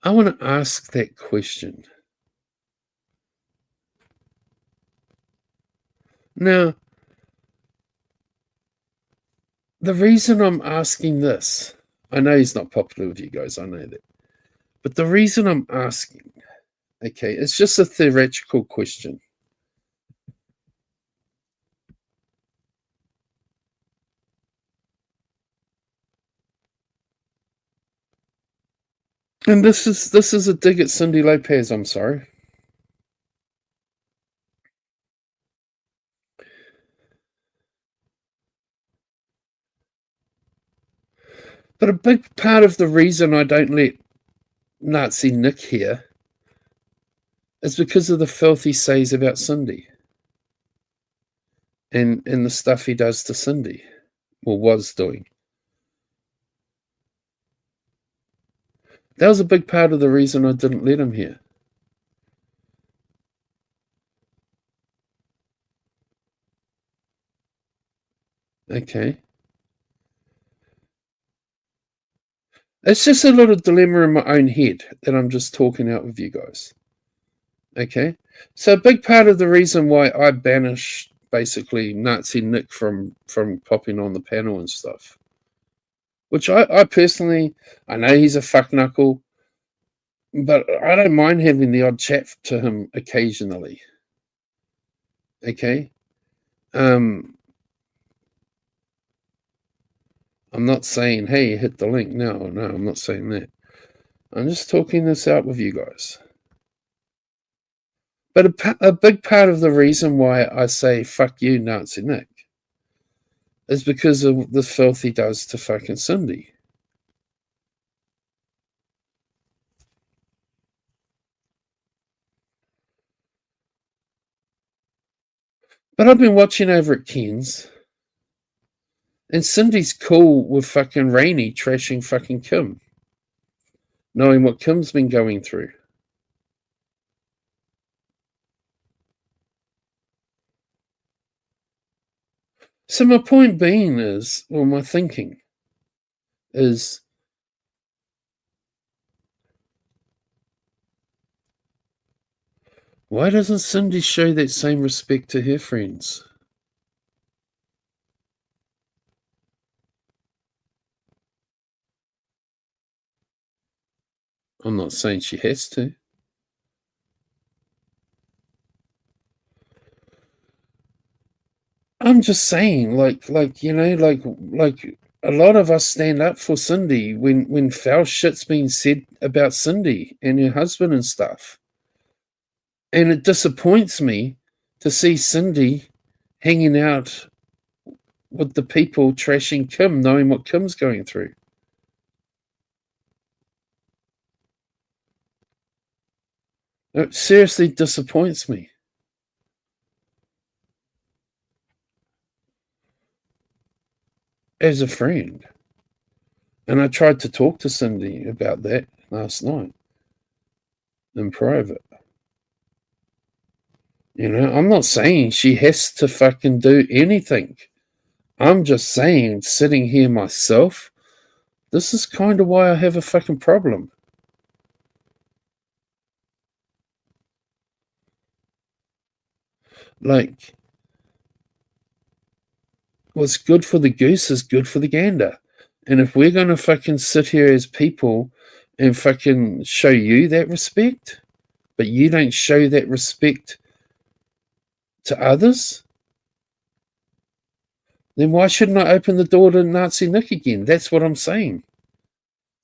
I want to ask that question. Now, the reason I'm asking this, I know he's not popular with you guys, I know that. But the reason I'm asking, okay, it's just a theoretical question. And this is a dig at Cindy Lopez, I'm sorry. But a big part of the reason I don't let Nazi Nick here is because of the filth he says about Cindy. And the stuff he does to Cindy, or was doing. That was a big part of the reason I didn't let him here. Okay. It's just a little dilemma in my own head that I'm just talking out with you guys. Okay. So a big part of the reason why I banished basically Nazi Nick from popping on the panel and stuff, which I personally, I know he's a fuck knuckle, but I don't mind having the odd chat to him occasionally. Okay. I'm not saying, hey, hit the link. No, I'm not saying that. I'm just talking this out with you guys. But a big part of the reason why I say fuck you, Nazi Nick, is because of the filth he does to fucking Cindy. But I've been watching over at Ken's, and Cindy's cool with fucking Rainey trashing fucking Kim, knowing what Kim's been going through. So my point being is, or my thinking is, why doesn't Cindy show that same respect to her friends? I'm not saying she has to. I'm just saying, like you know, like a lot of us stand up for Cindy when foul shit's been said about Cindy and her husband and stuff. And it disappoints me to see Cindy hanging out with the people trashing Kim, knowing what Kim's going through. It seriously disappoints me. As a friend. And I tried to talk to Cindy about that last night in private. You know, I'm not saying she has to fucking do anything. I'm just saying, sitting here myself, this is kind of why I have a fucking problem. Like, what's good for the goose is good for the gander. And if we're going to fucking sit here as people and fucking show you that respect, but you don't show that respect to others, then why shouldn't I open the door to Nazi Nick again? That's what I'm saying.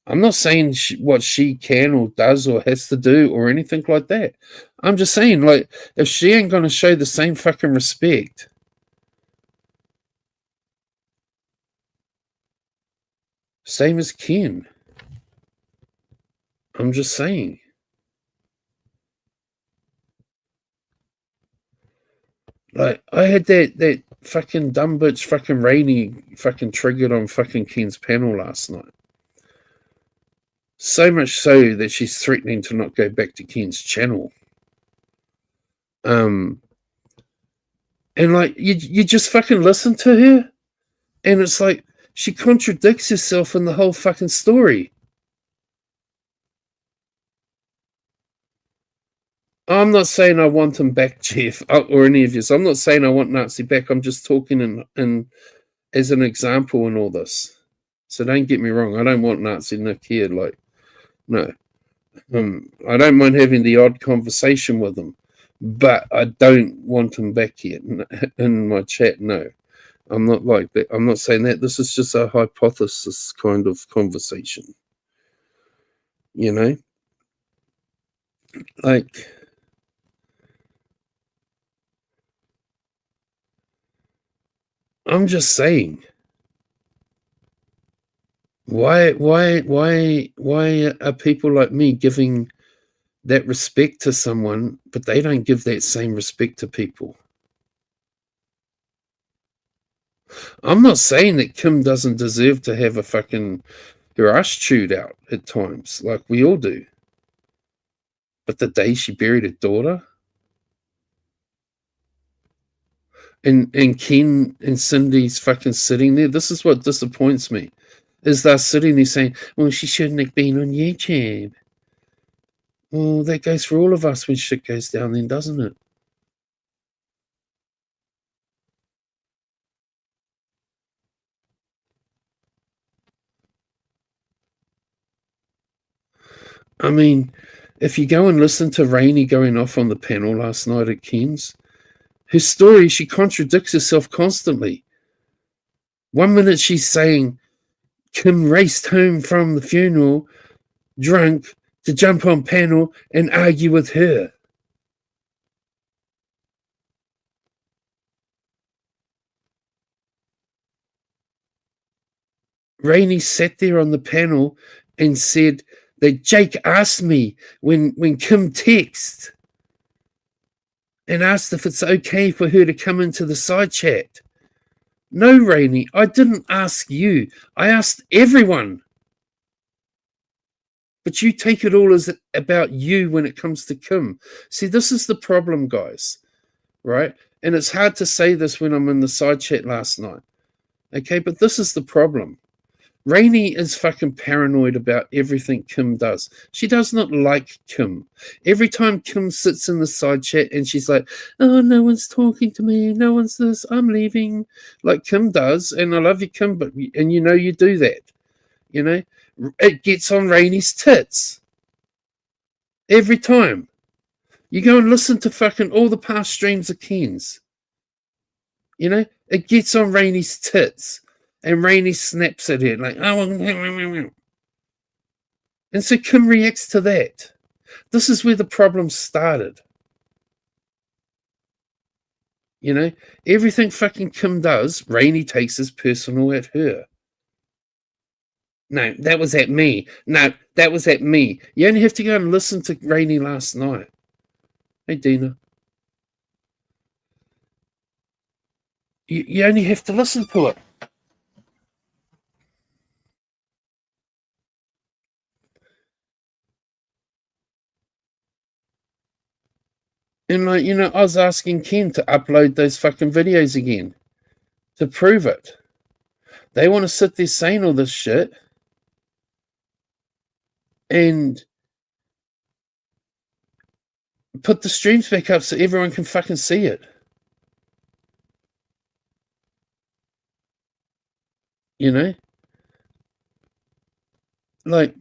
I'm not saying what she can or does or has to do or anything like that. I'm just saying, like, if she ain't going to show the same fucking respect, same as Ken. I'm just saying. Like, I had that fucking dumb bitch fucking Rainy fucking triggered on fucking Ken's panel last night. So much so that she's threatening to not go back to Ken's channel. And like, you just fucking listen to her, and it's like she contradicts herself in the whole fucking story. I'm not saying I want him back, Jeff, or any of you. I'm not saying I want Nazi back. I'm just talking in as an example in all this. So don't get me wrong. I don't want Nazi Nick here. Like, no. I don't mind having the odd conversation with him, but I don't want him back here in my chat. No, I'm not like that. I'm not saying that. This is just a hypothesis kind of conversation. You know? Like, I'm just saying. Why are people like me giving that respect to someone, but they don't give that same respect to people? I'm not saying that Kim doesn't deserve to have a fucking her ass chewed out at times, like we all do. But the day she buried her daughter, and Ken and Cindy's fucking sitting there, this is what disappoints me, is they're sitting there saying, well, she shouldn't have been on YouTube. Well, that goes for all of us when shit goes down then, doesn't it? I mean, if you go and listen to Rainey going off on the panel last night at Ken's, her story, she contradicts herself constantly. 1 minute she's saying Kim raced home from the funeral drunk to jump on panel and argue with her. Rainey sat there on the panel and said that Jake asked me when Kim texted and asked if it's okay for her to come into the side chat. No, Rainey, I didn't ask you. I asked everyone. But you take it all as about you when it comes to Kim. See, this is the problem, guys, right? And it's hard to say this when I'm in the side chat last night. Okay, but this is the problem. Rainey is fucking paranoid about everything Kim does. She does not like Kim. Every time Kim sits in the side chat and she's like, oh, no one's talking to me, no one's this, I'm leaving, like Kim does, and I love you, Kim, but and you know you do that. You know? It gets on Rainey's tits. Every time. You go and listen to fucking all the past streams of Ken's. You know? It gets on Rainey's tits. And Rainey snaps at her like, oh, and so Kim reacts to that. This is where the problem started. You know, everything fucking Kim does, Rainey takes as personal at her. No, that was at me. No, that was at me. You only have to go and listen to Rainey last night. Hey, Dina. You only have to listen to it. And, like, you know, I was asking Ken to upload those fucking videos again to prove it. They want to sit there saying all this shit and put the streams back up so everyone can fucking see it. You know? Like,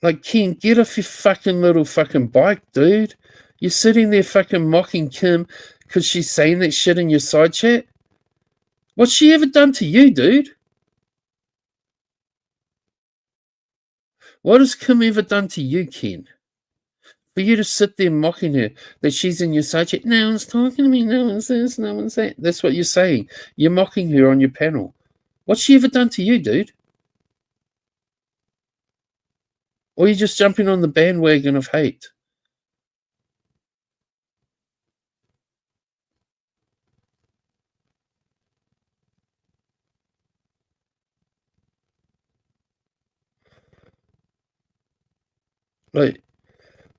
Like, Ken, get off your fucking little fucking bike, dude. You're sitting there fucking mocking Kim because she's saying that shit in your side chat. What's she ever done to you, dude? What has Kim ever done to you, Ken? For you to sit there mocking her that she's in your side chat. No one's talking to me, no one's this, no one's that. That's what you're saying. You're mocking her on your panel. What's she ever done to you, dude? Or are you just jumping on the bandwagon of hate? Like,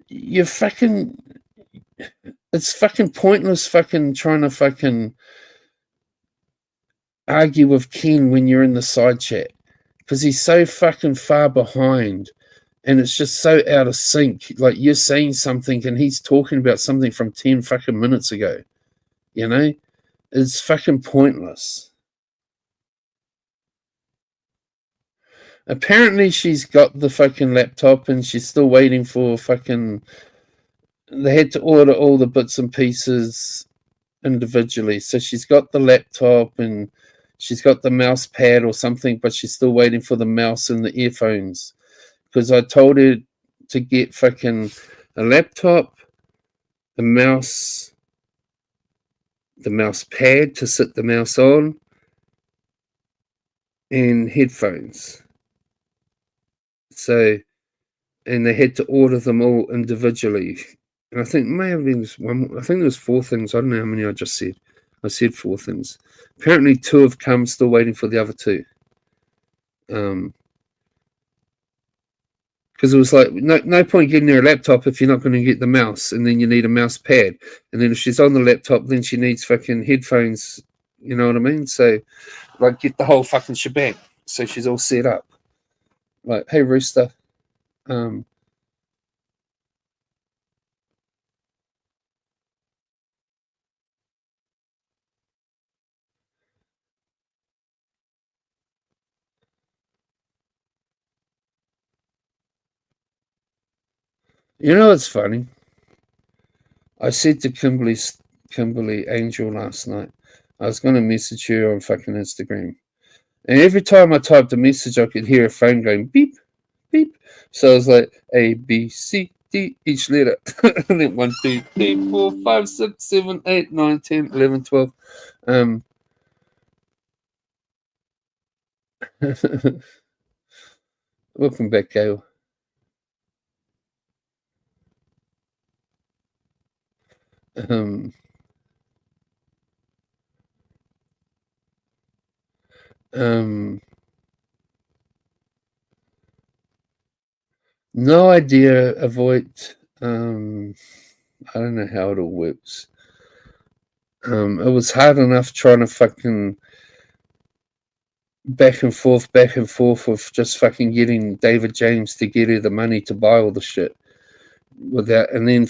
you're fucking... It's fucking pointless fucking trying to fucking argue with Ken when you're in the side chat. Because he's so fucking far behind. And it's just so out of sync. Like, you're saying something and he's talking about something from 10 fucking minutes ago. You know? It's fucking pointless. Apparently she's got the fucking laptop and she's still waiting for fucking... They had to order all the bits and pieces individually. So she's got the laptop and she's got the mouse pad or something, but she's still waiting for the mouse and the earphones. Because I told her to get fucking a laptop, a mouse, the mouse pad to sit the mouse on, and headphones. So, and they had to order them all individually. And I think may have been one. I think there was 4 things. I don't know how many I just said. I said 4 things. Apparently 2 have come, still waiting for the other 2. Because it was like, no point getting her a laptop if you're not going to get the mouse, and then you need a mouse pad. And then if she's on the laptop, then she needs fucking headphones. You know what I mean? So, like, get the whole fucking shebang. So she's all set up. Like, hey, Rooster. You know what's funny? I said to Kimberly Angel last night, I was going to message her on fucking Instagram. And every time I typed a message, I could hear a phone going beep, beep. So I was like, A, B, C, D, each letter. And then 1, 2, 3, 4, 5, 6, 7, 8, 9, 10, 11, 12. Welcome back, Gail. No idea. Avoid. I don't know how it all works. It was hard enough trying to fucking back and forth with just fucking getting David James to get her the money to buy all the shit. Without, and then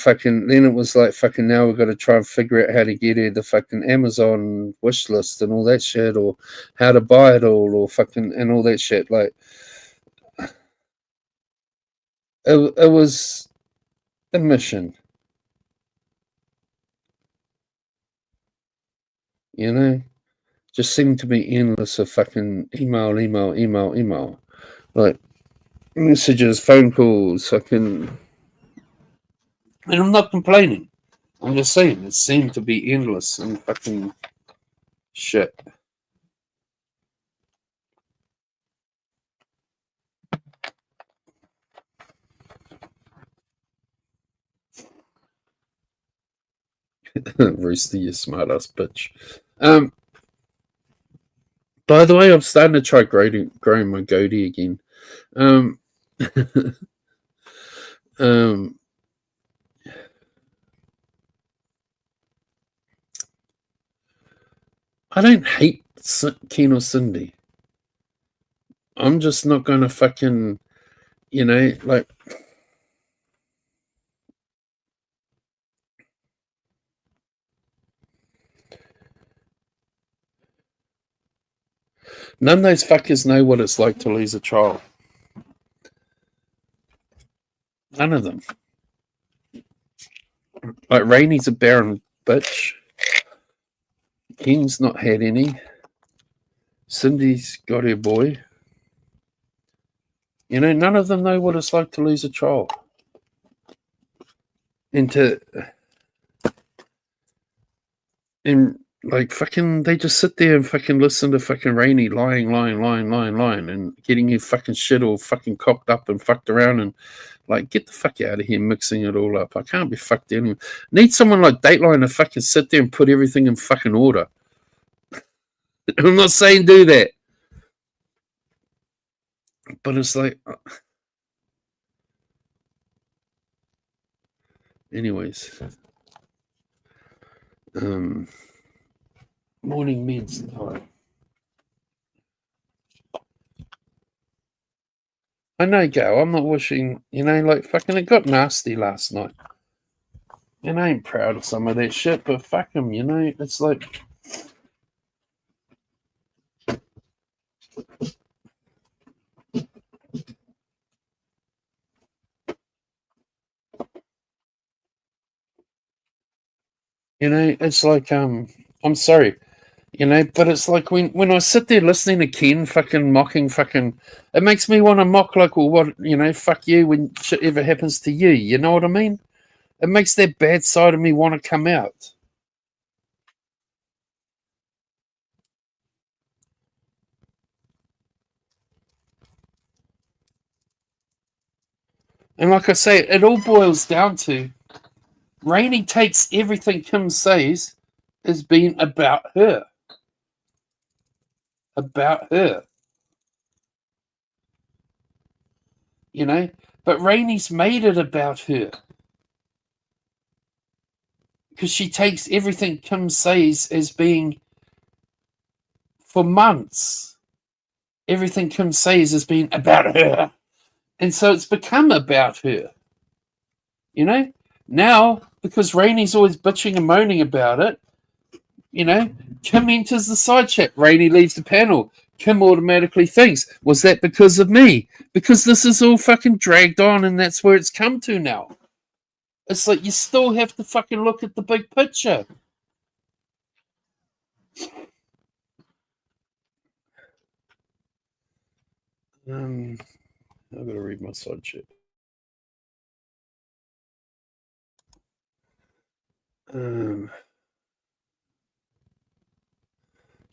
it was like fucking now we've got to try and figure out how to get her the fucking Amazon wish list and all that shit, or how to buy it all, or fucking and all that shit. Like it was a mission, you know. Just seemed to be endless of fucking email, like messages, phone calls, fucking. And I'm not complaining. I'm just saying it seemed to be endless and fucking shit. Rooster, you smart ass bitch. By the way, I'm starting to try growing my goatee again. I don't hate Ken or Cindy. I'm just not gonna fucking, like. None of those fuckers know what it's like to lose a child. None of them. Like Rainy's a barren bitch. Ken's not had any. Cindy's got her boy. You know, none of them know what it's like to lose a child. And like fucking, they just sit there and fucking listen to fucking Rainy lying, and getting your fucking shit all fucking cocked up and fucked around, and like, get the fuck out of here, mixing it all up. I can't be fucked anyway. Need someone like Dateline to fucking sit there and put everything in fucking order. I'm not saying do that, but it's like, anyways. Morning meds time. I know, Gail, I'm not wishing, you know, like fucking it got nasty last night. And I ain't proud of some of that shit, but fuck them, you know, it's like, you know, it's like, I'm sorry, you know, but it's like when I sit there listening to Ken fucking mocking fucking, it makes me want to mock like, well, what, you know, fuck you when shit ever happens to you, you know what I mean? It makes that bad side of me want to come out. And like I say, it all boils down to Rainey takes everything Kim says as being about her. About her. You know? But Rainey's made it about her. Because she takes everything Kim says as being, for months, everything Kim says has been about her. And so it's become about her. You know? Now, because Rainey's always bitching and moaning about it, you know, Kim enters the side chat. Rainey leaves the panel. Kim automatically thinks, was that because of me? Because this is all fucking dragged on and that's where it's come to now. It's like you still have to fucking look at the big picture. I've got to read my side chat.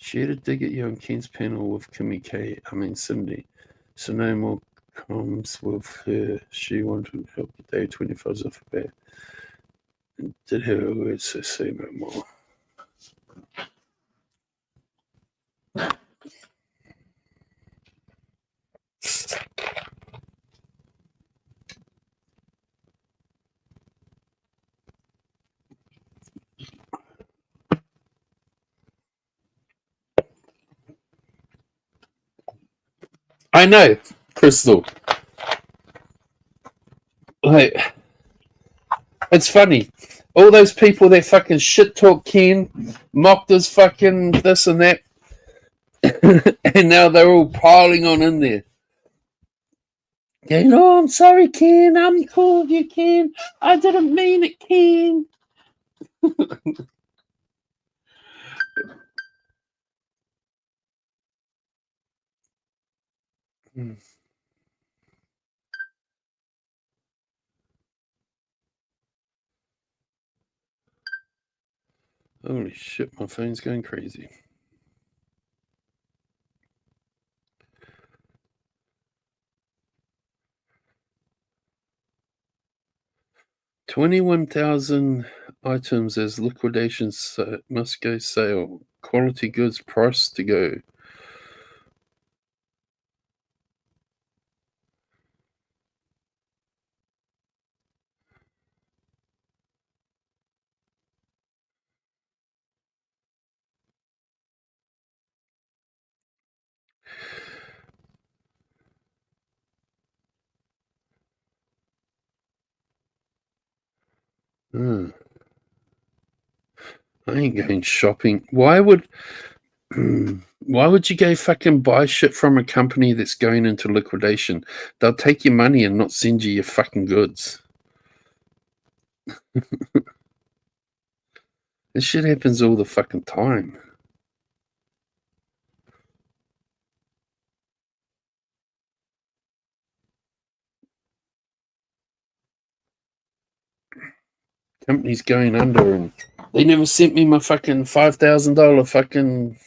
She had a dig at you on Ken's panel with Cindy. So no more comms with her. She wanted to help the day 25 off her back. And did her words, so say no more. I know, Crystal. Like, it's funny. All those people that fucking shit talk Ken, mocked his fucking this and that, and now they're all piling on in there. Going, oh, I'm sorry, Ken. I'm cool with you, Ken. I didn't mean it, Ken. Holy shit, my phone's going crazy. $21,000 items as liquidation must go sale. Quality goods price to go. I ain't going shopping. Why would Why would you go fucking buy shit from a company that's going into liquidation? They'll take your money and not send you your fucking goods. This shit happens all the fucking time. Company's going under and they never sent me my fucking $5,000 fucking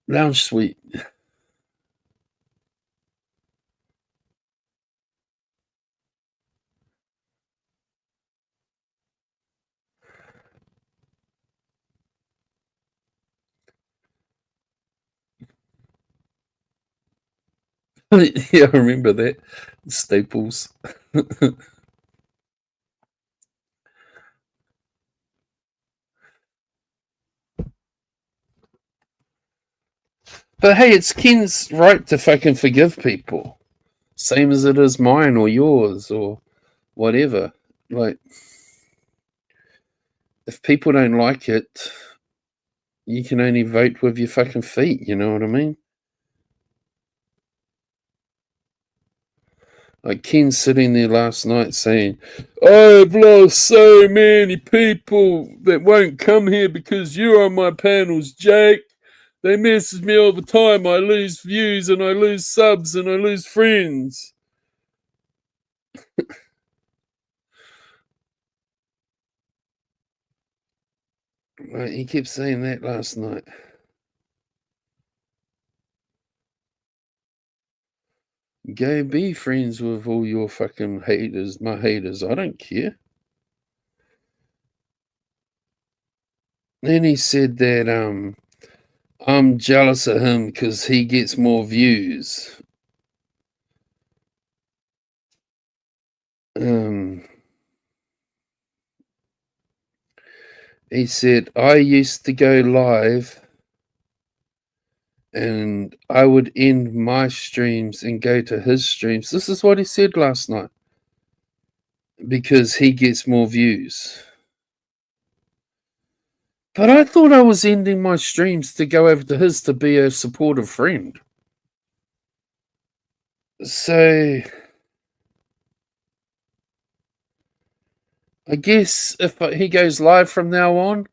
lounge suite. Yeah, I remember that. Staples. But hey, it's Ken's right to fucking forgive people. Same as it is mine or yours or whatever. Like, if people don't like it, you can only vote with your fucking feet, you know what I mean? Like Ken sitting there last night saying, I've lost so many people that won't come here because you're on my panels, Jake. They message me all the time. I lose views and I lose subs and I lose friends. Like, he kept saying that last night. Go be friends with all your fucking haters, my haters. I don't care. Then he said that I'm jealous of him because he gets more views. He said, I used to go live and I would end my streams and go to his streams. This is what he said last night. Because he gets more views. But I thought I was ending my streams to go over to his to be a supportive friend. So I guess if he goes live from now on,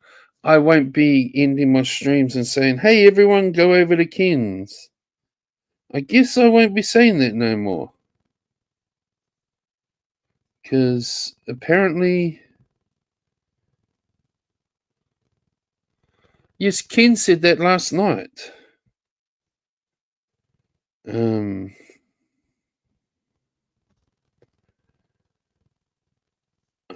I won't be ending my streams and saying, hey, everyone, go over to Ken's. I guess I won't be saying that no more. Because apparently, yes, Ken said that last night.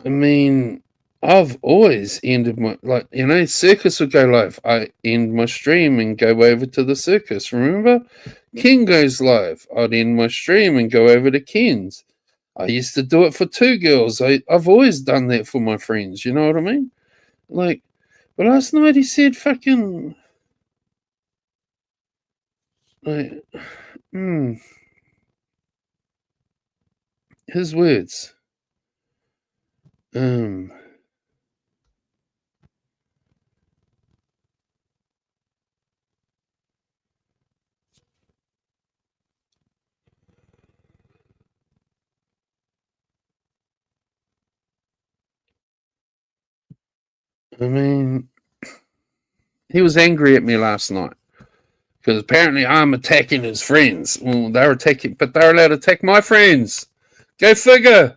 I mean, I've always ended my, like, you know, circus would go live. I end my stream and go over to the circus. Remember? Ken goes live. I'd end my stream and go over to Ken's. I used to do it for two girls. I've always done that for my friends. You know what I mean? Like, but last night he said fucking, like, his words. I mean, he was angry at me last night because apparently I'm attacking his friends. Well, they're attacking, but they're allowed to attack my friends. Go figure.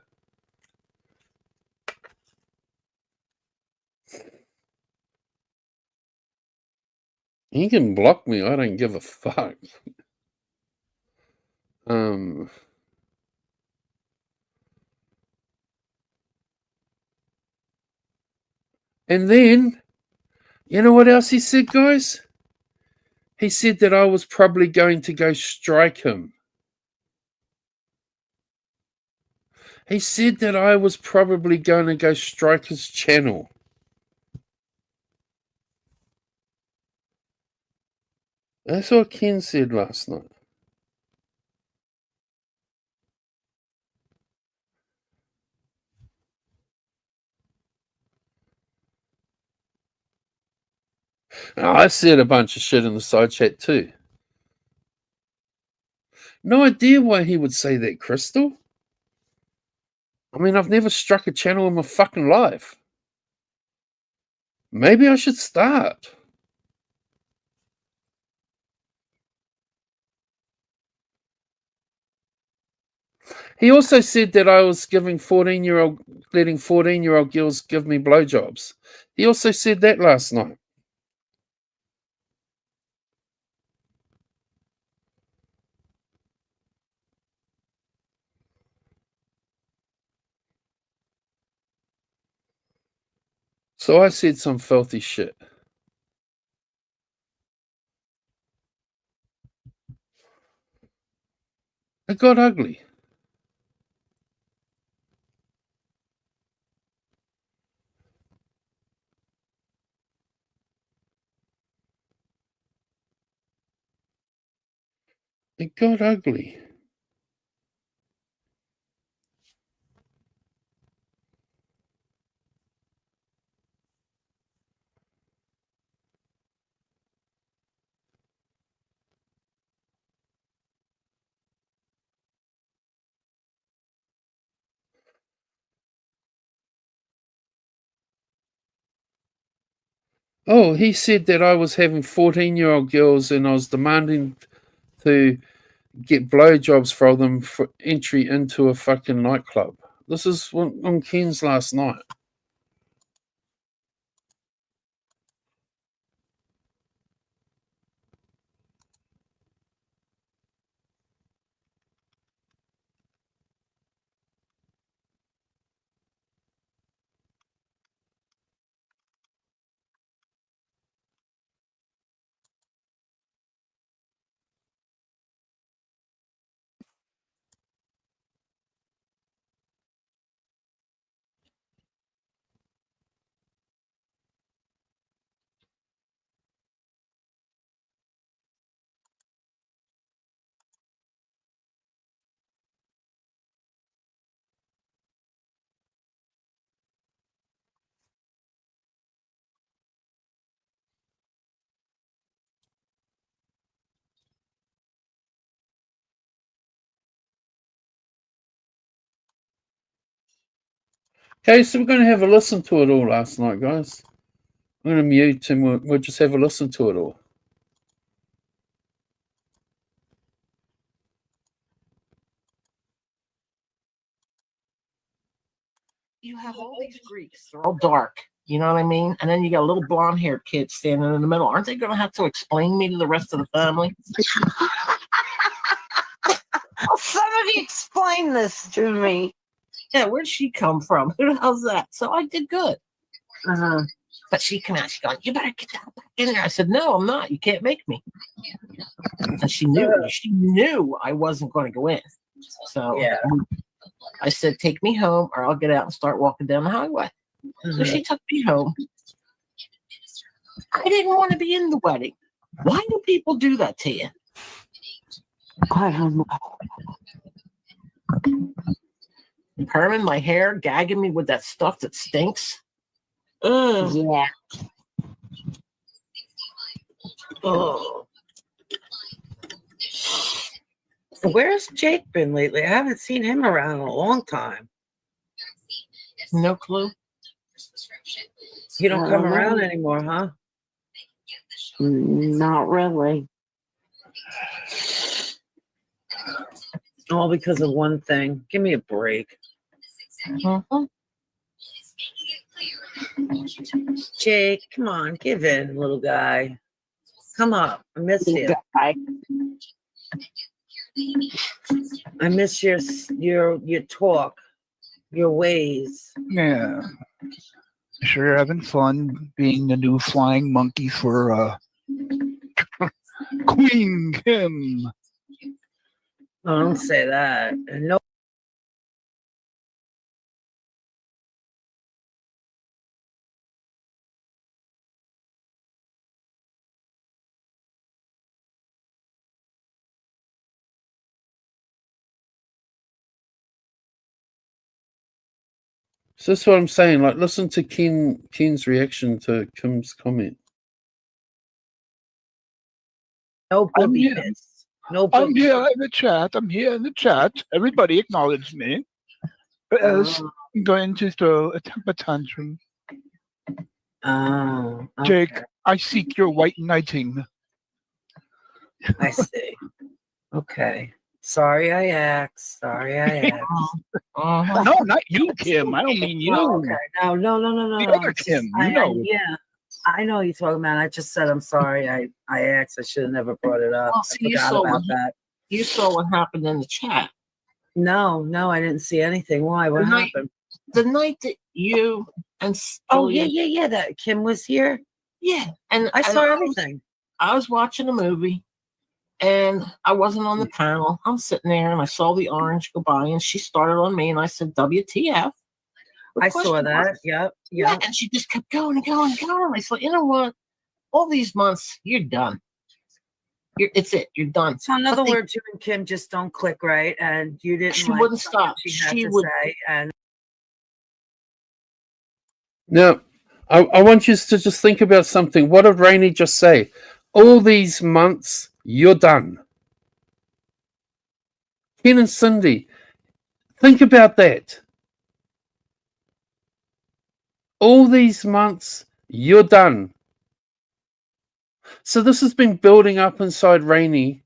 He can block me. I don't give a fuck. And then, you know what else he said, guys? He said that I was probably going to go strike him. He said that I was probably going to go strike his channel. That's what Ken said last night. I said a bunch of shit in the side chat too. No idea why he would say that, Crystal. I mean, I've never struck a channel in my fucking life. Maybe I should start. He also said that I was letting 14-year-old girls give me blowjobs. He also said that last night. So I said some filthy shit. It got ugly. It got ugly. Oh, he said that I was having 14-year-old girls and I was demanding to get blowjobs from them for entry into a fucking nightclub. This is on Ken's last night. Okay, so we're going to have a listen to it all last night, guys. I'm going to mute and we'll just have a listen to it all. You have all these Greeks. They're all dark. You know what I mean? And then you got a little blonde-haired kid standing in the middle. Aren't they going to have to explain me to the rest of the family? Somebody explain this to me. Yeah, where'd she come from? Who the hell's that? So I did good. But she came out. She goes, "You better get that back in there." I said, "No, I'm not. You can't make me." And she knew I wasn't going to go in. So yeah. I said, "Take me home, or I'll get out and start walking down the highway." So she took me home. I didn't want to be in the wedding. Why do people do that to you? I don't know. Perming my hair, gagging me with that stuff that stinks. Yeah. Oh. Where's Jake been lately? I haven't seen him around in a long time. No clue. You don't I come don't around know. anymore, huh? Not really. All because of one thing. Give me a break. Jake, come on, give in, little guy. Come up. I miss you. Guy. I miss your talk, your ways. Yeah. Sure, having fun being the new flying monkey for Queen Kim. Oh, don't say that. And no. So that's what I'm saying. Like, listen to Ken's reaction to Kim's comment. No I'm here. boobiness. No I'm boob. here in the chat. I'm here in the chat. Everybody acknowledge me. As Oh, I'm going to throw a temper tantrum. oh, Jake, okay. I seek your white knighting. I see. Okay. Sorry I asked. Sorry I asked. Uh-huh. No, not you, Kim. I don't mean you. Oh, okay. No, no, no, no, no, The no. other It's Kim, just- you know. yeah. I know you're talking about. I just said I'm sorry. I asked. I should have never brought it up. Well, I see, forgot about that. you saw what happened in the chat. No, I didn't see anything. Why? What The night- happened? The night that you and Oh, yeah, Julia, yeah. That Kim was here. yeah, and I saw was- everything. I was watching a movie, and I wasn't on the panel. I'm sitting there, and I saw the orange go by, and she started on me, and I said, "WTF?" with I saw question that. marks. Yep. Yeah, Yep. and she just kept going and going and going. I thought, you know what? All these months, you're done. It's it. You're done. So in other But they- words, you and Kim just don't click right, and you didn't. She like wouldn't something stop. She had She to would- say, and Now, I want you to just think about something. What did Rainey just say? All these months, you're done. Ken and Cindy, think about that. All these months, you're done. So this has been building up inside Rainey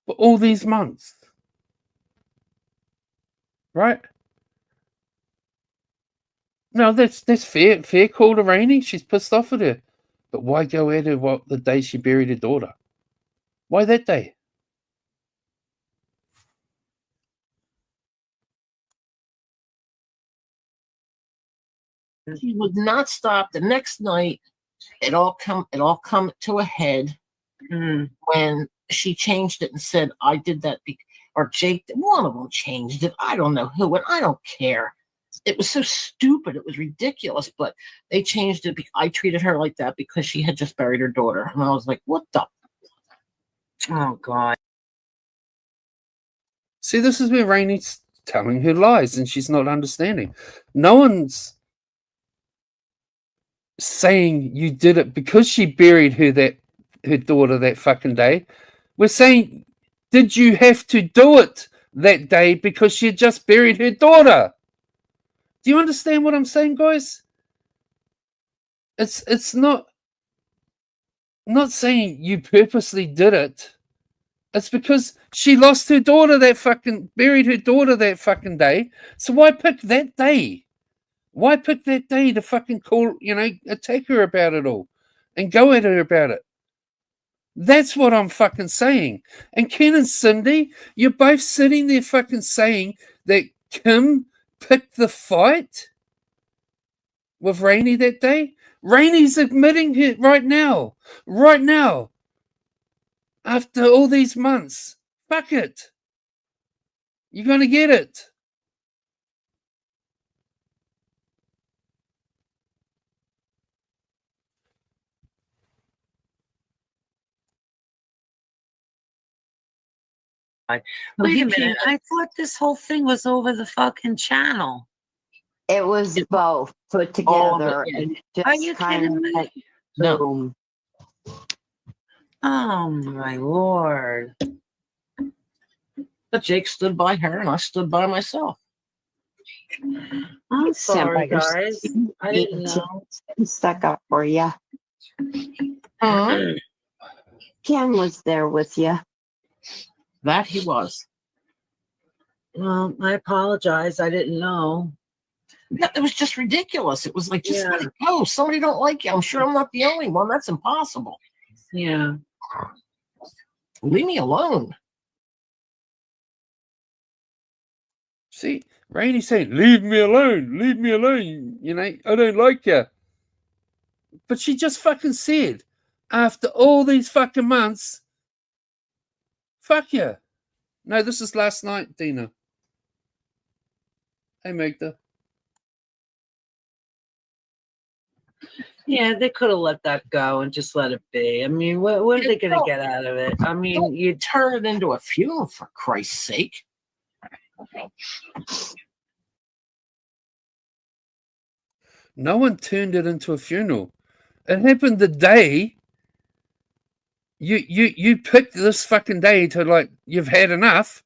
for all these months. Right? No, that's fair call to Rainey. She's pissed off at her. But why go at her the day she buried her daughter? Why that day? She would not stop. The next night, it all come to a head when she changed it and said, "I did that," or Jake. One of them changed it. I don't know who, and I don't care. It was so stupid. It was ridiculous. But they changed it. I treated her like that because she had just buried her daughter, and I was like, "What the?" oh god, See, this is where Rainey's telling her lies and she's not understanding. No one's saying you did it because she buried her daughter that fucking day. We're saying, did you have to do it that day because she had just buried her daughter? Do you understand what I'm saying, guys? It's not saying you purposely did it. It's because she lost her daughter buried her daughter that fucking day. So why pick that day? Why pick that day to fucking call, attack her about it all and go at her about it? That's what I'm fucking saying. And Ken and Cindy, you're both sitting there fucking saying that Kim picked the fight with Rainey that day. Rainey's admitting it right now. Right now. After all these months. Fuck it. You're going to get it. wait a minute! I thought this whole thing was over the fucking channel. It was both put all of it, together yeah. and Are just you kind kidding of me? like No. boom. Oh my lord! But Jake stood by her, and I stood by myself. I'm Stand sorry, by your guys. I didn't know. Stuck up for you. Uh-huh. Ken was there with you. That he was. Well, I apologize. I didn't know. No, it was just ridiculous. It was like, just let Yeah. it go. Somebody don't like you. I'm sure I'm not the only one. That's impossible. Yeah. Leave me alone. See, Rainey's saying, leave me alone. Leave me alone. I don't like you. But she just fucking said, after all these fucking months, fuck you. No, this is last night, Dina. Hey, Magda. Yeah, they could have let that go and just let it be. I mean, what are they going to get out of it? I mean, Don't you turn it into a funeral, for Christ's sake. No one turned it into a funeral. It happened the day You picked this fucking day to, like, you've had enough.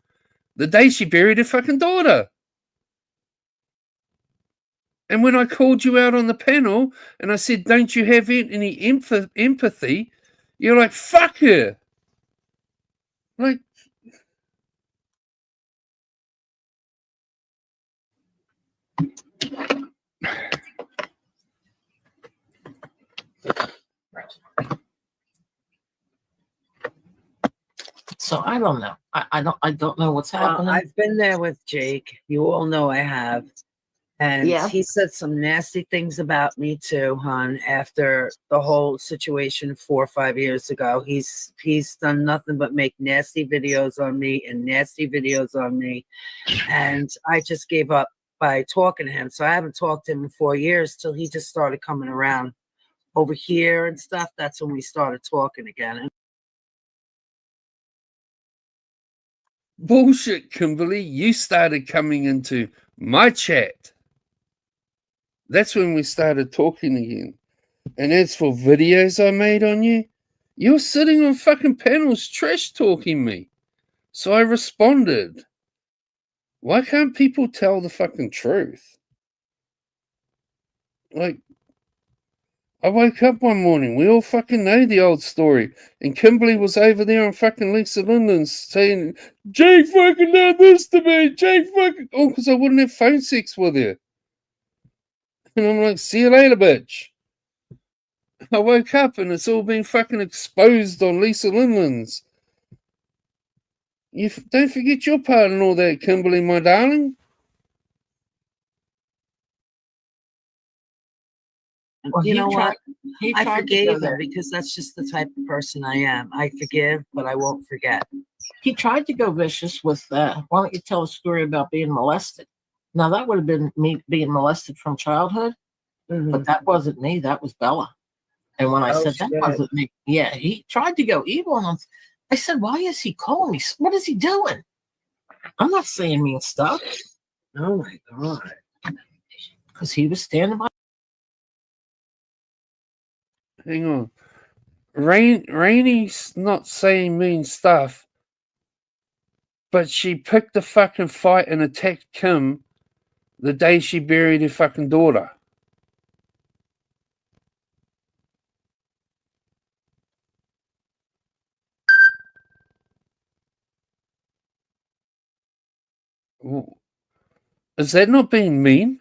The day she buried her fucking daughter. And when I called you out on the panel and I said, don't you have any empathy? You're like, fuck her. Like, So I don't know. I don't know what's happening. I've been there with Jake. You all know I have. And Yeah. he said some nasty things about me too, hon, after the whole situation 4 or 5 years ago. He's done nothing but make nasty videos on me and nasty videos on me. And I just gave up by talking to him. So I haven't talked to him in 4 years till he just started coming around over here and stuff. That's when we started talking again. And bullshit, Kimberly. You started coming into my chat. That's when we started talking again. And as for videos I made on you, you're sitting on fucking panels trash talking me. So I responded. Why can't people tell the fucking truth? Like, I woke up one morning, we all fucking know the old story, and Kimberly was over there on fucking Lisa Lindens saying, Jake fucking did this to me, Jake fucking... Oh, because I wouldn't have phone sex with her. And I'm like, see you later, bitch. I woke up and it's all been fucking exposed on Lisa Lindens. You don't forget your part in all that, Kimberly, my darling. Well, you know what? He I tried to forgave go him there. because that's just the type of person I am. I forgive, but I won't forget. He tried to go vicious with, why don't you tell a story about being molested? Now, that would have been me being molested from childhood, but that wasn't me. That was Bella. And when I Oh, said that shit. wasn't me, yeah, he tried to go evil on him. I said, why is he calling me? What is he doing? I'm not saying mean stuff. Oh, my God. Because he was standing by. Hang on. Rainy's not saying mean stuff, but she picked a fucking fight and attacked Kim the day she buried her fucking daughter. Is that not being mean?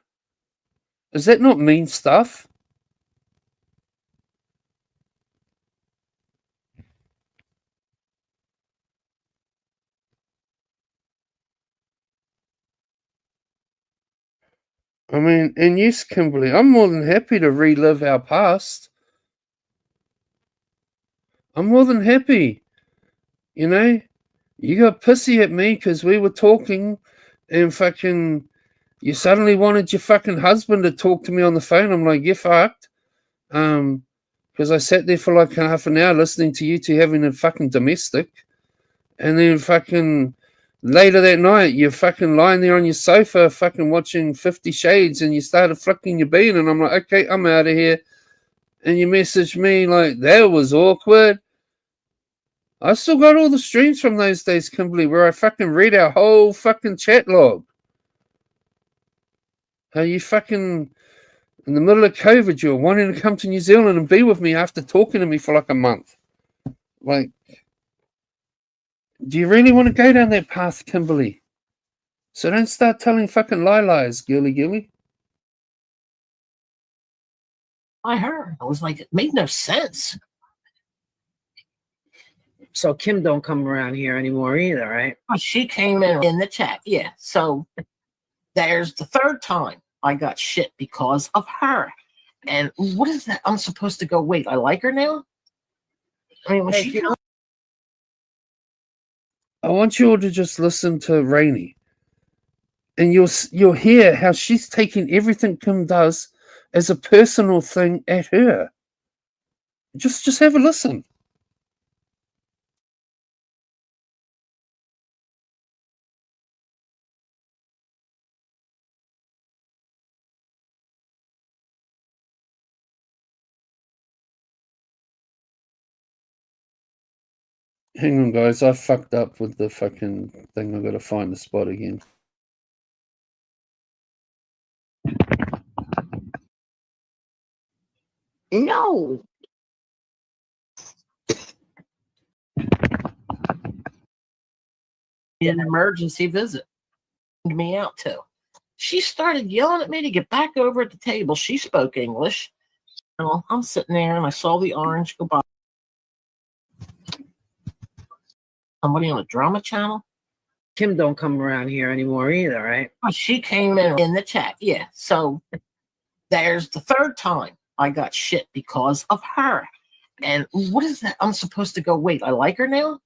Is that not mean stuff? I mean, and yes, Kimberly, I'm more than happy to relive our past. I'm more than happy. You know, you got pissy at me because we were talking and fucking you suddenly wanted your fucking husband to talk to me on the phone. I'm like, you're fucked. Because I sat there for like half an hour listening to you two having a fucking domestic. And then fucking later that night, you're fucking lying there on your sofa fucking watching 50 Shades and you started flicking your bean. And I'm like, okay, I'm out of here. And you messaged me like, that was awkward. I still got all the streams from those days, Kimberly, where I fucking read our whole fucking chat log. How you fucking, in the middle of COVID, you're wanting to come to New Zealand and be with me after talking to me for like a month. Like, do you really want to go down that path, Kimberly? So don't start telling fucking lies, girly. I heard. I was like, it made no sense. So Kim don't come around here anymore either, right? She came in the chat. Yeah. So there's the third time I got shit because of her. And what is that? I'm supposed to go, wait, I like her now? I mean, when Hey, she I want you all to just listen to Rainey. And you'll hear how she's taking everything Kim does as a personal thing at her. Just have a listen. Hang on, guys. I fucked up with the fucking thing. I've got to find the spot again. No. An emergency visit me out too. She started yelling at me to get back over at the table. She spoke English. Well, I'm sitting there and I saw the orange go by. Somebody on a drama channel. Kim don't come around here anymore either, right? She came in the chat. Yeah. So there's the third time I got shit because of her. And what is that? I'm supposed to go, wait, I like her now?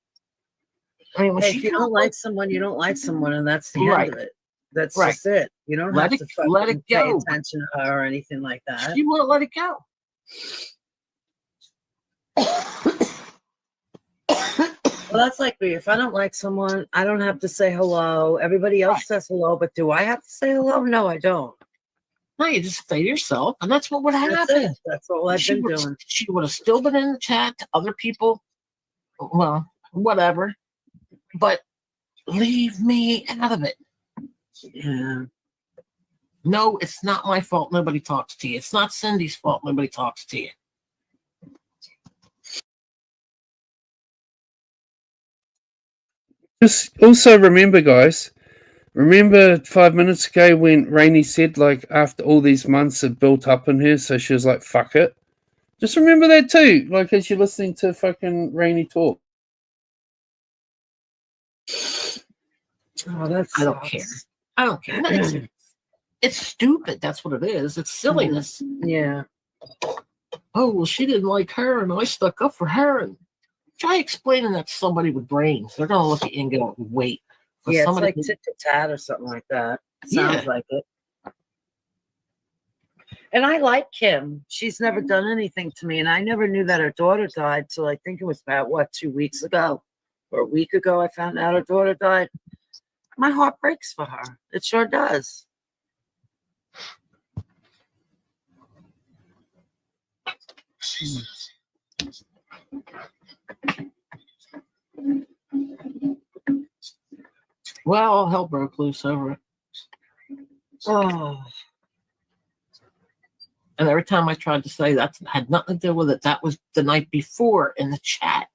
I mean, when Hey, she if you comes don't like someone, you don't like someone, and that's the Right. end of it. That's Right. just it. You don't Let have it- to let it fucking pay go. attention to her or anything like that. she won't let it go. Well, that's like me. If I don't like someone, I don't have to say hello. Everybody else Right. says hello, but do I have to say hello? No, I don't. No, you just stay to yourself, and that's what would That's happen. it. That's all I've been doing. She would have still been in the chat to other people. Well, whatever. But leave me out of it. Yeah. No, it's not my fault nobody talks to you. It's not Cindy's fault nobody talks to you. Just also remember, guys. Remember 5 minutes ago when Rainey said, like, after all these months had built up in her, so she was like, fuck it. Just remember that too, like, as you're listening to fucking Rainey talk. Oh, that's. I don't care. I don't care. No, it's stupid. That's what it is. It's silliness. Yeah. Oh, well, she didn't like her, and I stuck up for her. And try explaining that to somebody with brains. They're going to look at you and go, wait. For Yeah, it's somebody like tit for tat or something like that. Sounds Yeah. like it. And I like Kim. She's never done anything to me. And I never knew that her daughter died till I think it was about, 2 weeks ago or a week ago. I found out her daughter died. My heart breaks for her. It sure does. Well, all hell broke loose over it. Oh, And every time I tried to say that had nothing to do with it, that was the night before in the chat.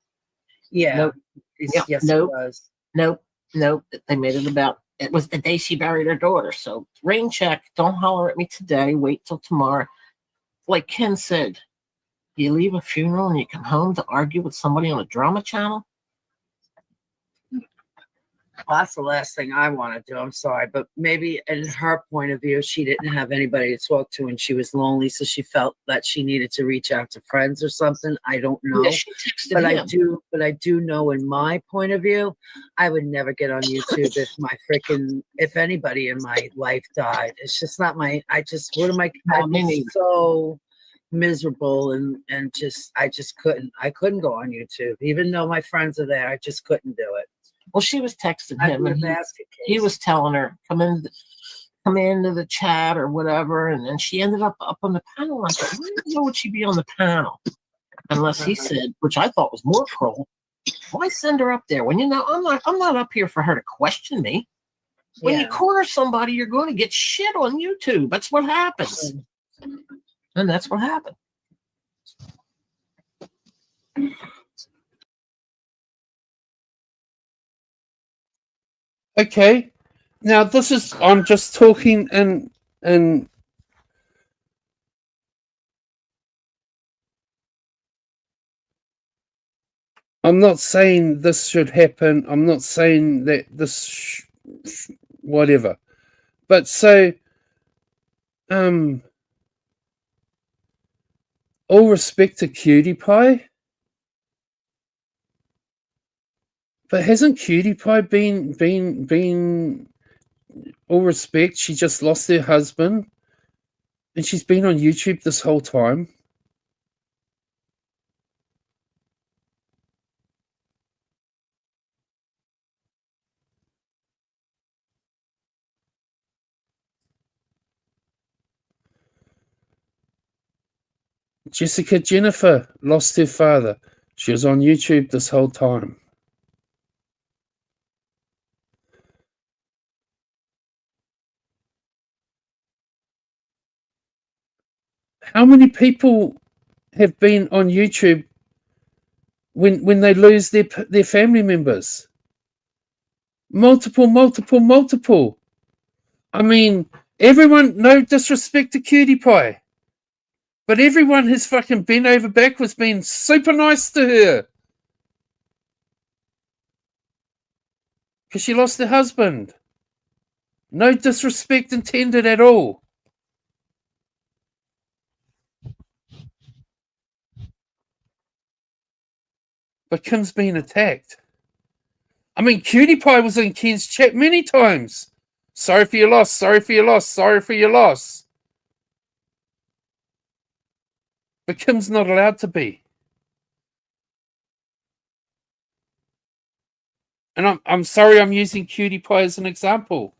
yeah. Nope. Yes, Yep, it nope. was. Nope. They made it about, it was the day she buried her daughter. So rain check, don't holler at me today. Wait till tomorrow. Like Ken said, you leave a funeral and you come home to argue with somebody on a drama channel. Well, that's the last thing I want to do. I'm sorry, but maybe in her point of view, she didn't have anybody to talk to and she was lonely, so she felt that she needed to reach out to friends or something. I don't know. Yeah, she texted But him. I do know in my point of view, I would never get on YouTube if anybody in my life died. It's just not my, I'd be so miserable and I couldn't go on YouTube. Even though my friends are there, I just couldn't do it. Well, she was texting I'd him be a and basket he case. was telling her, come into the chat or whatever. And then she ended up on the panel. And I thought, why would she be on the panel? Unless he said, which I thought was more cruel, why send her up there when you know I'm not up here for her to question me. When you corner somebody, you're going to get shit on YouTube. That's what happens. And that's what happened. Okay. Now this is, I'm just talking and I'm not saying this should happen. I'm not saying that this whatever. But so all respect to Cutie Pie. But hasn't Cutie Pie been all respect? She just lost her husband, and she's been on YouTube this whole time. Jennifer lost her father. She was on YouTube this whole time. How many people have been on YouTube when they lose their family members? Multiple. I mean, everyone, no disrespect to Cutie Pie, but everyone has fucking bent over backwards being super nice to her. Because she lost her husband. No disrespect intended at all. But Kim's been attacked. I mean, Cutie Pie was in Ken's chat many times. Sorry for your loss, sorry for your loss, sorry for your loss. But Kim's not allowed to be. And I'm sorry I'm using Cutie Pie as an example.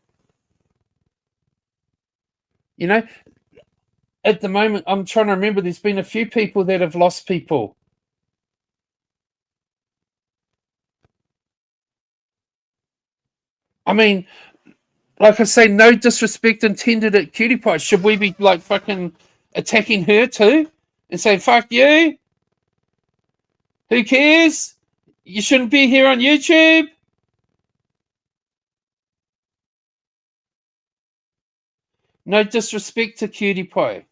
You know, at the moment, I'm trying to remember, there's been a few people that have lost people. I mean, like I say, no disrespect intended at Cutie Pie. Should we be like fucking attacking her too? And say, fuck you? Who cares? You shouldn't be here on YouTube? No disrespect to Cutie Pie.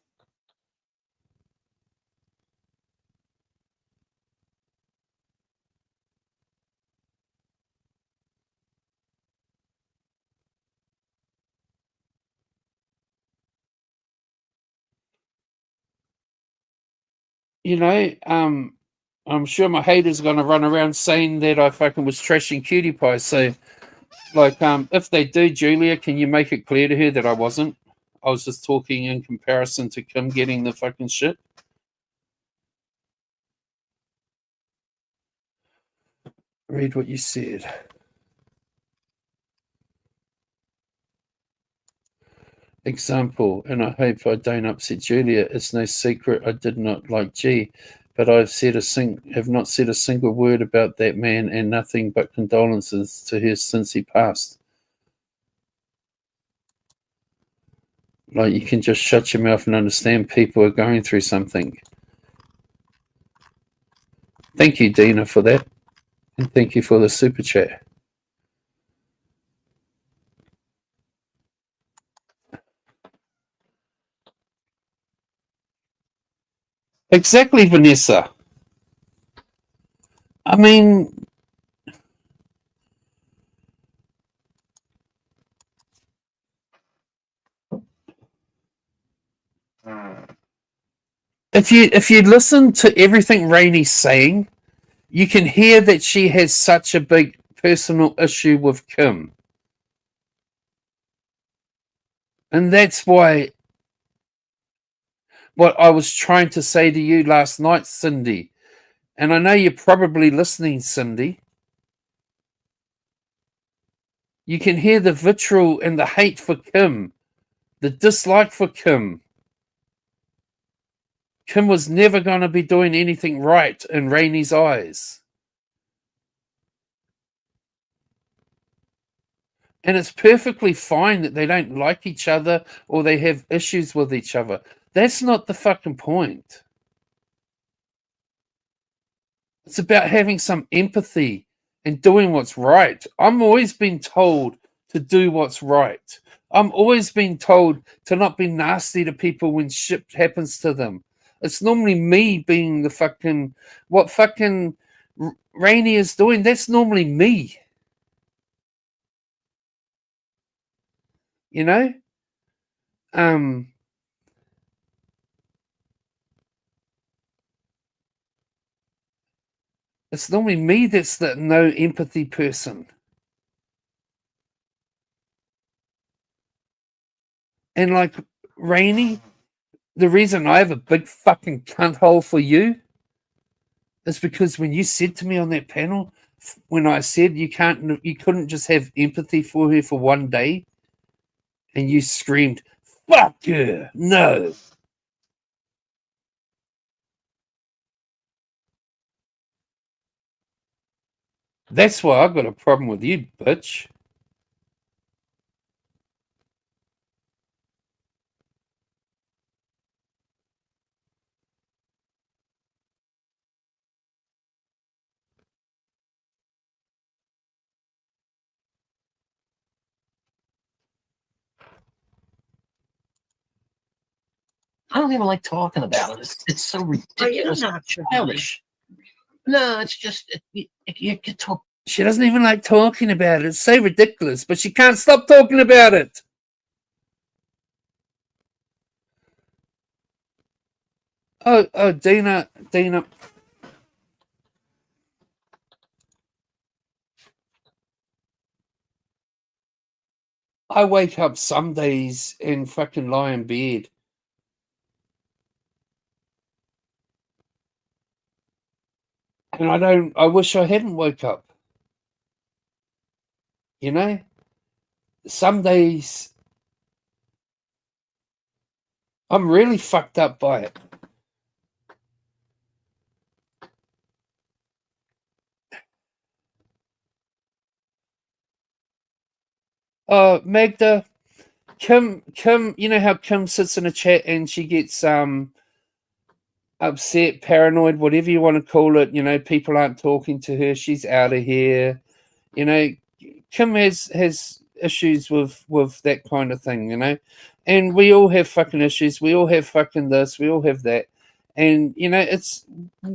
You know, I'm sure my haters are going to run around saying that I fucking was trashing Cutie Pie. So, like, if they do, Julia, can you make it clear to her that I wasn't? I was just talking in comparison to Kim getting the fucking shit. Read what you said. Example, and I hope I don't upset Julia. It's no secret I did not like G, but have not said a single word about that man, and nothing but condolences to her since he passed. Like, you can just shut your mouth and understand people are going through something. Thank you, Dina, for that. And thank you for the super chat. Exactly, Vanessa. I mean, if you listen to everything Rainey's saying, you can hear that she has such a big personal issue with Kim. And that's why what I was trying to say to you last night, Cindy, and I know you're probably listening, Cindy, you can hear the vitriol and the hate for Kim, the dislike for Kim. Kim was never going to be doing anything right in Rainey's eyes. And it's perfectly fine that they don't like each other or they have issues with each other. That's not the fucking point. It's about having some empathy and doing what's right. I'm always been told to do what's right. I'm always been told to not be nasty to people when shit happens to them. It's normally me being the fucking... What fucking Rainey is doing, that's normally me. You know? It's normally me that's the no empathy person. And like, Rainey, the reason I have a big fucking cunt hole for you is because when you said to me on that panel, when I said you couldn't just have empathy for her for one day, and you screamed, fuck her, no. That's why I've got a problem with you, bitch. I don't even like talking about it. It's so ridiculous, not childish. No, it's just you get to. She doesn't even like talking about it. It's so ridiculous, but she can't stop talking about it. Oh, Dina. I wake up some days and fucking lie in bed. And I wish I hadn't woke up. You know? Some days I'm really fucked up by it. Magda, Kim, you know how Kim sits in a chat and she gets upset, paranoid, whatever you want to call it. You know, people aren't talking to her. She's out of here. You know, Kim has issues with that kind of thing. You know, and we all have fucking issues. We all have fucking this. We all have that. And you know,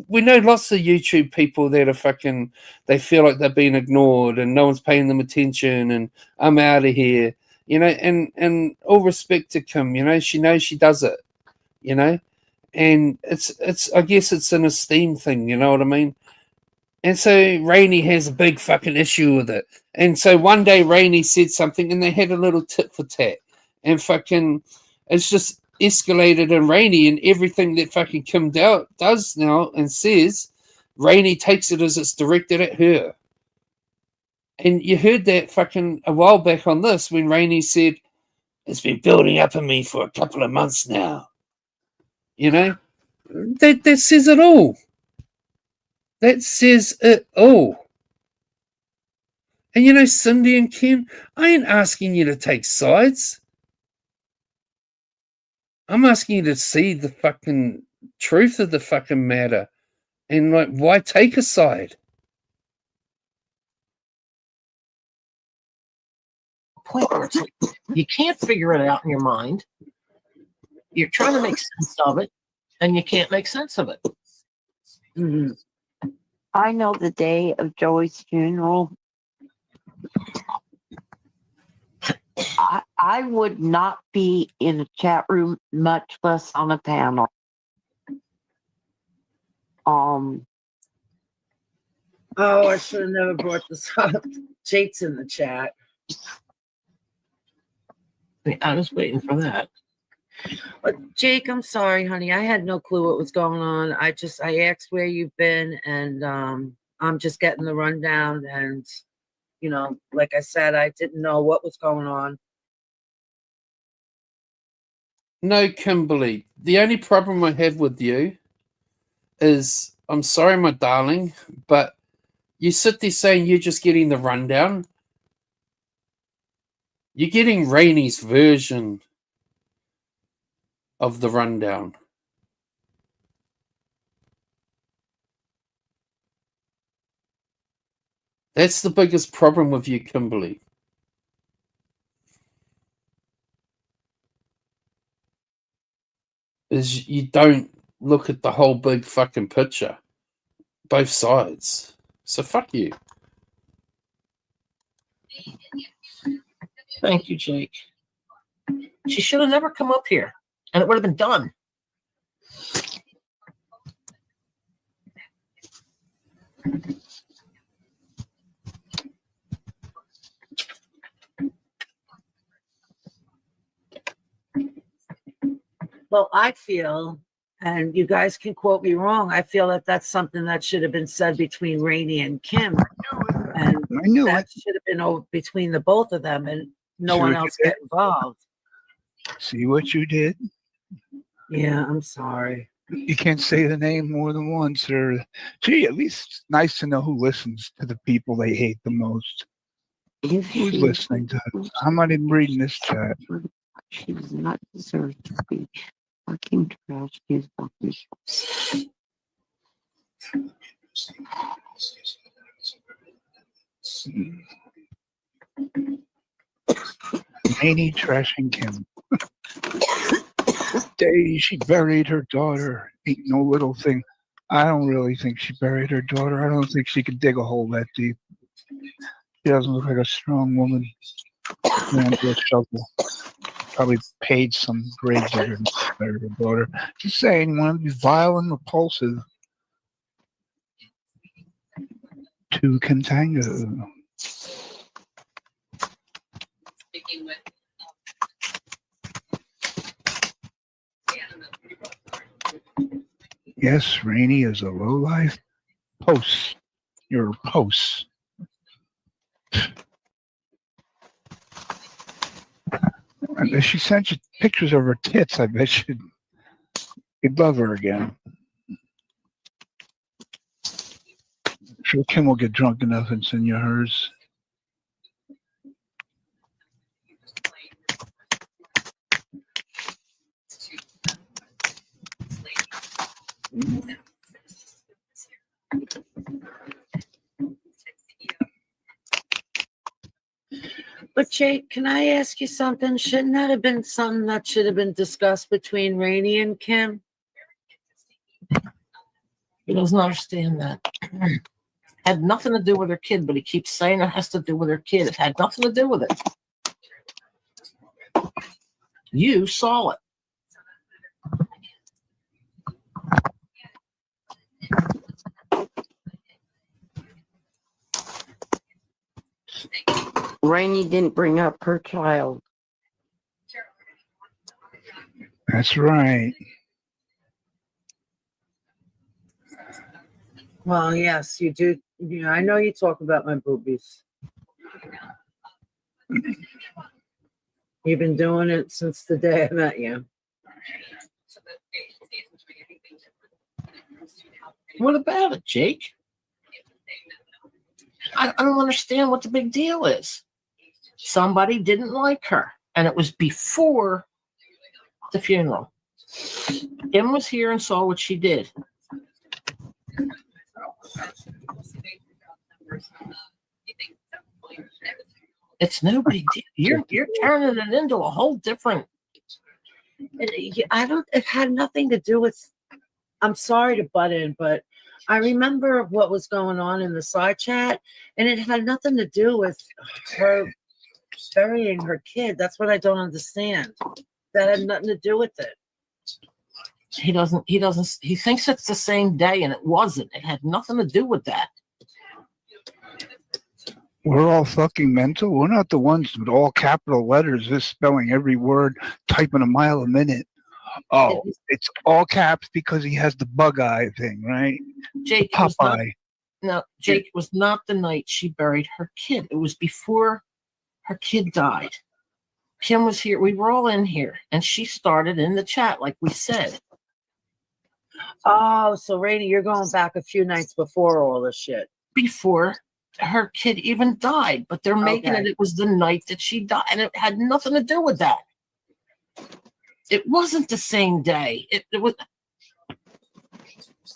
we know lots of YouTube people that are fucking. They feel like they're being ignored and no one's paying them attention. And I'm out of here. You know, and all respect to Kim. You know, she knows she does it. You know. And it's I guess it's an esteem thing, you know what I mean? And so Rainey has a big fucking issue with it. And so one day Rainey said something and they had a little tit for tat. And fucking it's just escalated in Rainey, and everything that fucking Kim does now and says, Rainey takes it as it's directed at her. And you heard that fucking a while back on this when Rainey said, it's been building up in me for a couple of months now. You know, that says it all. That says it all. And you know, Cindy and Ken, I ain't asking you to take sides. I'm asking you to see the fucking truth of the fucking matter. And like, why take a side? Point where it's like, you can't figure it out in your mind. You're trying to make sense of it, and you can't make sense of it. Mhm. I know the day of Joey's funeral, I would not be in a chat room, much less on a panel. Oh, I should have never brought this up. Jake's in the chat. I was waiting for that. But Jake, I'm sorry, honey. I had no clue what was going on. I asked where you've been, and I'm just getting the rundown. And you know, like I said, I didn't know what was going on. No, Kimberly. The only problem I have with you is, I'm sorry, my darling, but you sit there saying you're just getting the rundown. You're getting Rainey's version of the rundown. That's the biggest problem with you, Kimberly. Is you don't look at the whole big fucking picture. Both sides. So fuck you. Thank you, Jake. She should have never come up here, and it would have been done. Well, I feel, and you guys can quote me wrong, I feel that that's something that should have been said between Rainey and Kim. And I knew that it. should have been over between the both of them, and no See one what you else did? get involved. See what you did? Yeah, I'm sorry. You can't say the name more than once, or gee, at least it's nice to know who listens to the people they hate the most. If Who's she listening to it? I'm not even reading this chat. She does not deserve to be fucking trash. She's fucking. Rainey trashing Kim. day she buried her daughter. Ain't no little thing. I don't really think she buried her daughter. I don't think she could dig a hole that deep. She doesn't look like a strong woman. Ran to a shovel. Probably paid some grave digger to bury her daughter. Just saying, you want to be vile and repulsive. Two can tango. Yes, Rainey is a lowlife. Post. You're a post. And if she sent you pictures of her tits, I bet you'd love her again. I'm sure Kim will get drunk enough and send you hers. But Jake, can I ask you something? Shouldn't that have been something that should have been discussed between Rainey and Kim? He doesn't understand that. Had nothing to do with her kid, but he keeps saying it has to do with her kid. It had nothing to do with it. You saw it. Rainey didn't bring up her child. That's right. Well, yes, you do. You know, I know you talk about my boobies. You've been doing it since the day I met you. What about it, Jake? I don't understand what the big deal is. Somebody didn't like her, and it was before the funeral. Kim was here and saw what she did. It's no big deal. You're turning it into a whole different. It had nothing to do with. I'm sorry to butt in, but I remember what was going on in the side chat, and it had nothing to do with her burying her kid. That's what I don't understand. That had nothing to do with it. He thinks it's the same day, and it wasn't. It had nothing to do with that. We're all fucking mental. We're not the ones with all capital letters, just spelling every word, typing a mile a minute. Oh, it's all caps because he has the bug eye thing, right? Jake, Popeye. Jake, it was not the night she buried her kid. It was before her kid died. Kim was here. We were all in here, and she started in the chat, like we said. Oh, so Rainey, you're going back a few nights before all this shit. Before her kid even died, but they're making it was the night that she died, and it had nothing to do with that. It wasn't the same day. It was.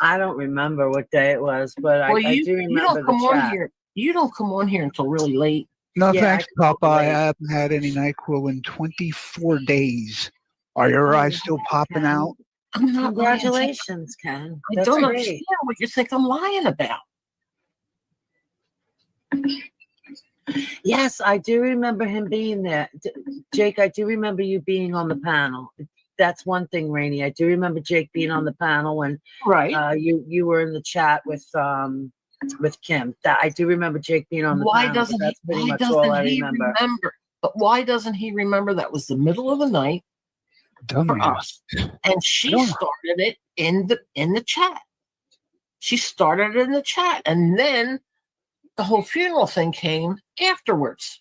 I don't remember what day it was, but I do remember the chat. You don't come on here until really late. No, thanks, Popeye. I haven't had any NyQuil in 24 days. Are your eyes still popping out? Congratulations, Ken. I don't understand what you think I'm lying about. Yes, I do remember him being there. Jake, I do remember you being on the panel. That's one thing, Rainey. I do remember Jake being on the panel when you were in the chat with Kim. That I do remember Jake being on the panel. That's pretty much all I remember. But why doesn't he remember that was the middle of the night for us? And she started it in the chat. She started it in the chat, and then the whole funeral thing came afterwards.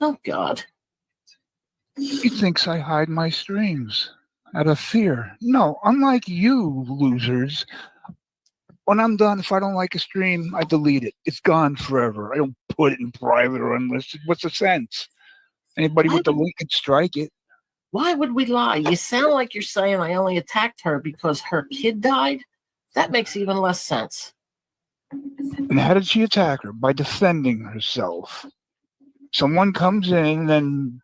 Oh, God. He thinks I hide my streams out of fear. No, unlike you losers, when I'm done, if I don't like a stream, I delete it. It's gone forever. I don't put it in private or unlisted. What's the sense? Anybody with the link can strike it. Why would we lie? You sound like you're saying I only attacked her because her kid died. That makes even less sense. And how did she attack her? By defending herself. Someone comes in and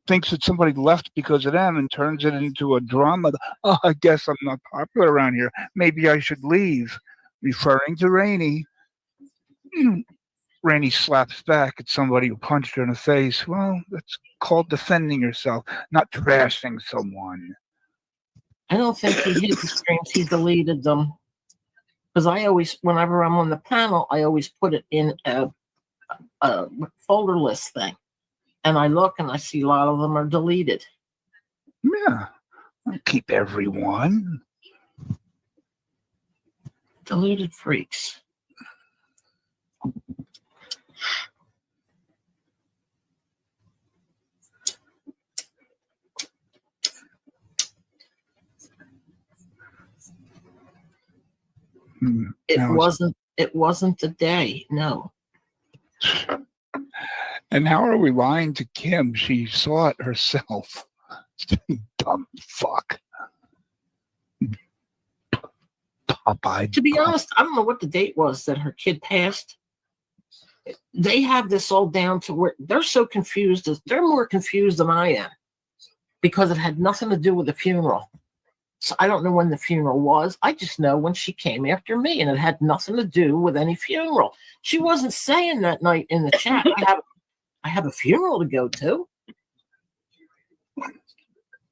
thinks that somebody left because of them and turns it into a drama. Oh, I guess I'm not popular around here. Maybe I should leave. Referring to Rainey. Rainey slaps back at somebody who punched her in the face. Well, that's called defending yourself, not trashing someone. I don't think he hid the streams. He deleted them. Because I always, whenever I'm on the panel, I always put it in a folder list thing. And I look and I see a lot of them are deleted. Yeah, I'll keep everyone. Deleted freaks. It wasn't the day, no. And how are we lying to Kim? She saw it herself. Dumb fuck. Popeye. To be honest, I don't know what the date was that her kid passed. They have this all down to where they're so confused. They're more confused than I am because it had nothing to do with the funeral. So I don't know when the funeral was. I just know when she came after me, and it had nothing to do with any funeral. She wasn't saying that night in the chat, I have a funeral to go to.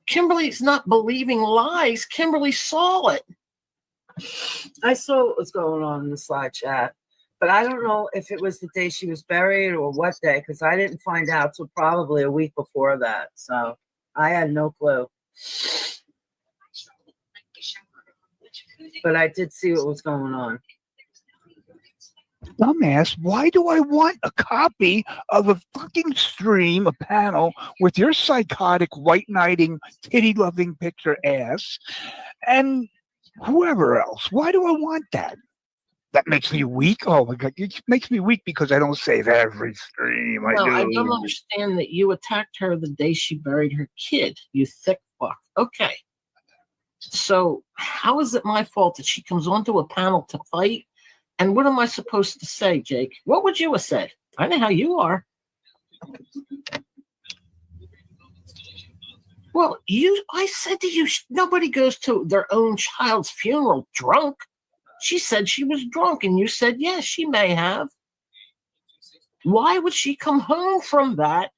Kimberly's not believing lies. Kimberly saw it. I saw what was going on in the slide chat, but I don't know if it was the day she was buried or what day, because I didn't find out till probably a week before that. So I had no clue. But I did see what was going on. Dumbass, why do I want a copy of a fucking stream, a panel, with your psychotic, white knighting, titty-loving picture ass, and whoever else? Why do I want that? That makes me weak? Oh my God, it makes me weak because I don't save every stream. No, I don't understand that you attacked her the day she buried her kid, you thick fuck. Okay. So how is it my fault that she comes onto a panel to fight? And what am I supposed to say, Jake? What would you have said? I know how you are. Well, I said to you, nobody goes to their own child's funeral drunk. She said she was drunk, and you said, yes, she may have. Why would she come home from that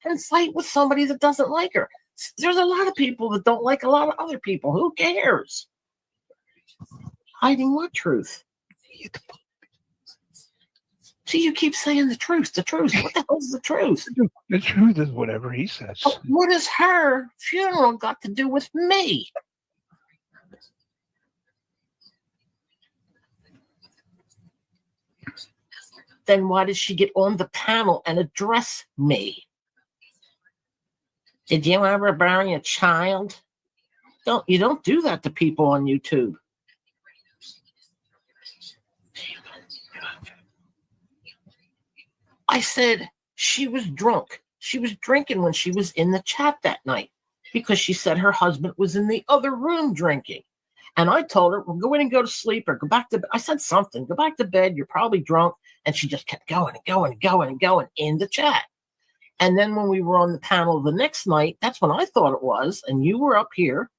and fight with somebody that doesn't like her? There's a lot of people that don't like a lot of other people. Who cares? Hiding what truth? See, you keep saying the truth. The truth. What the hell's the truth? The truth is whatever he says. But what has her funeral got to do with me? Then why did she get on the panel and address me? Did you ever bury a child? You don't do that to people on YouTube. I said she was drunk. She was drinking when she was in the chat that night because she said her husband was in the other room drinking. And I told her, well, go in and go to sleep or go back to bed. I said something, go back to bed. You're probably drunk. And she just kept going and going and going and going in the chat. And then when we were on the panel the next night, that's when I thought it was. And you were up here.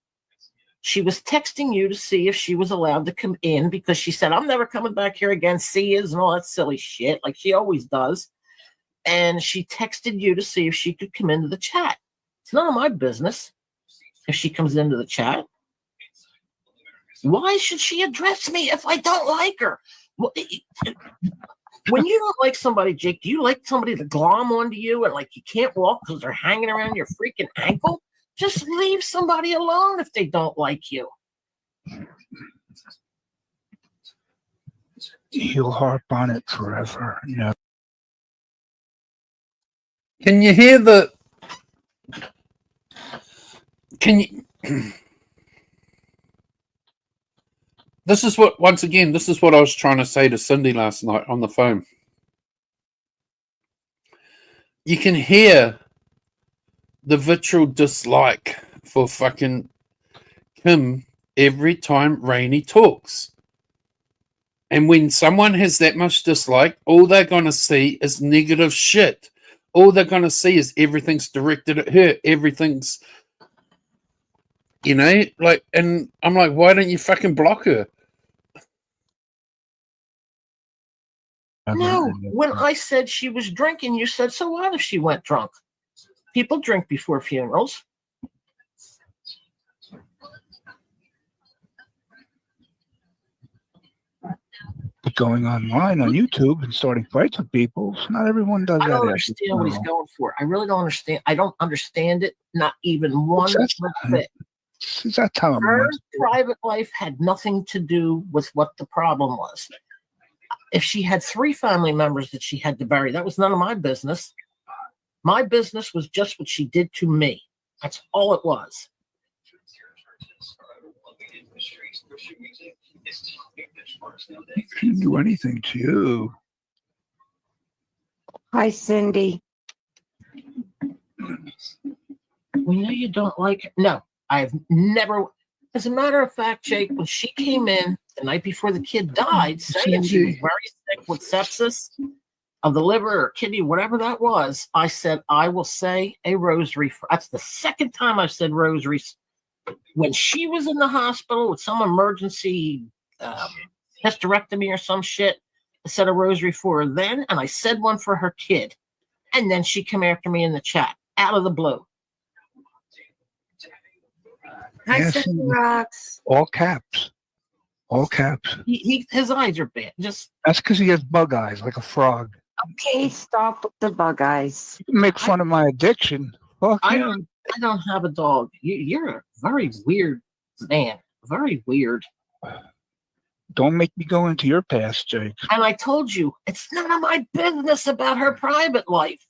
She was texting you to see if she was allowed to come in because she said, I'm never coming back here again. See yous and all that silly shit like she always does. And she texted you to see if she could come into the chat. It's none of my business if she comes into the chat. Why should she address me if I don't like her? When you don't like somebody, Jake, do you like somebody to glom onto you and like you can't walk because they're hanging around your freaking ankle? Just leave somebody alone if they don't like you. He'll harp on it forever. No. Can you hear the... Can you... This is what, once again, this is what I was trying to say to Cindy last night on the phone. You can hear the vitriol dislike for fucking Kim every time Rainey talks. And when someone has that much dislike, all they're going to see is negative shit. all they're gonna see is everything's directed at her. Everything's, like, and I'm like, why don't you fucking block her? No, when I said she was drinking, you said, so what if she went drunk? People drink before funerals. But going online on YouTube and starting fights with people, not everyone does I that. don't understand what he's going for. I really don't understand. I don't understand it, not even one bit. Is that how Her private life had nothing to do with what the problem was. If she had 3 family members that she had to bury, that was none of my business. My business was just what she did to me. That's all it was. She didn't do anything to you. Hi, Cindy. We know you don't like it. No, I've never. As a matter of fact, Jake, when she came in the night before the kid died, saying she was very sick with sepsis of the liver or kidney, whatever that was, I said, I will say a rosary. That's the second time I've said rosaries. When she was in the hospital with some emergency hysterectomy or some shit, I said a rosary for her then, and I said one for her kid. And then she came after me in the chat, out of the blue. Hi, Yes, Cindy Rocks. all caps. All caps. His eyes are bad. Just That's because he has bug eyes like a frog. Okay, stop with the bug eyes. You make fun of my addiction. Fuck I him. don't have a dog. You're a very weird man. Very weird. Don't make me go into your past, Jake. And I told you, it's none of my business about her private life.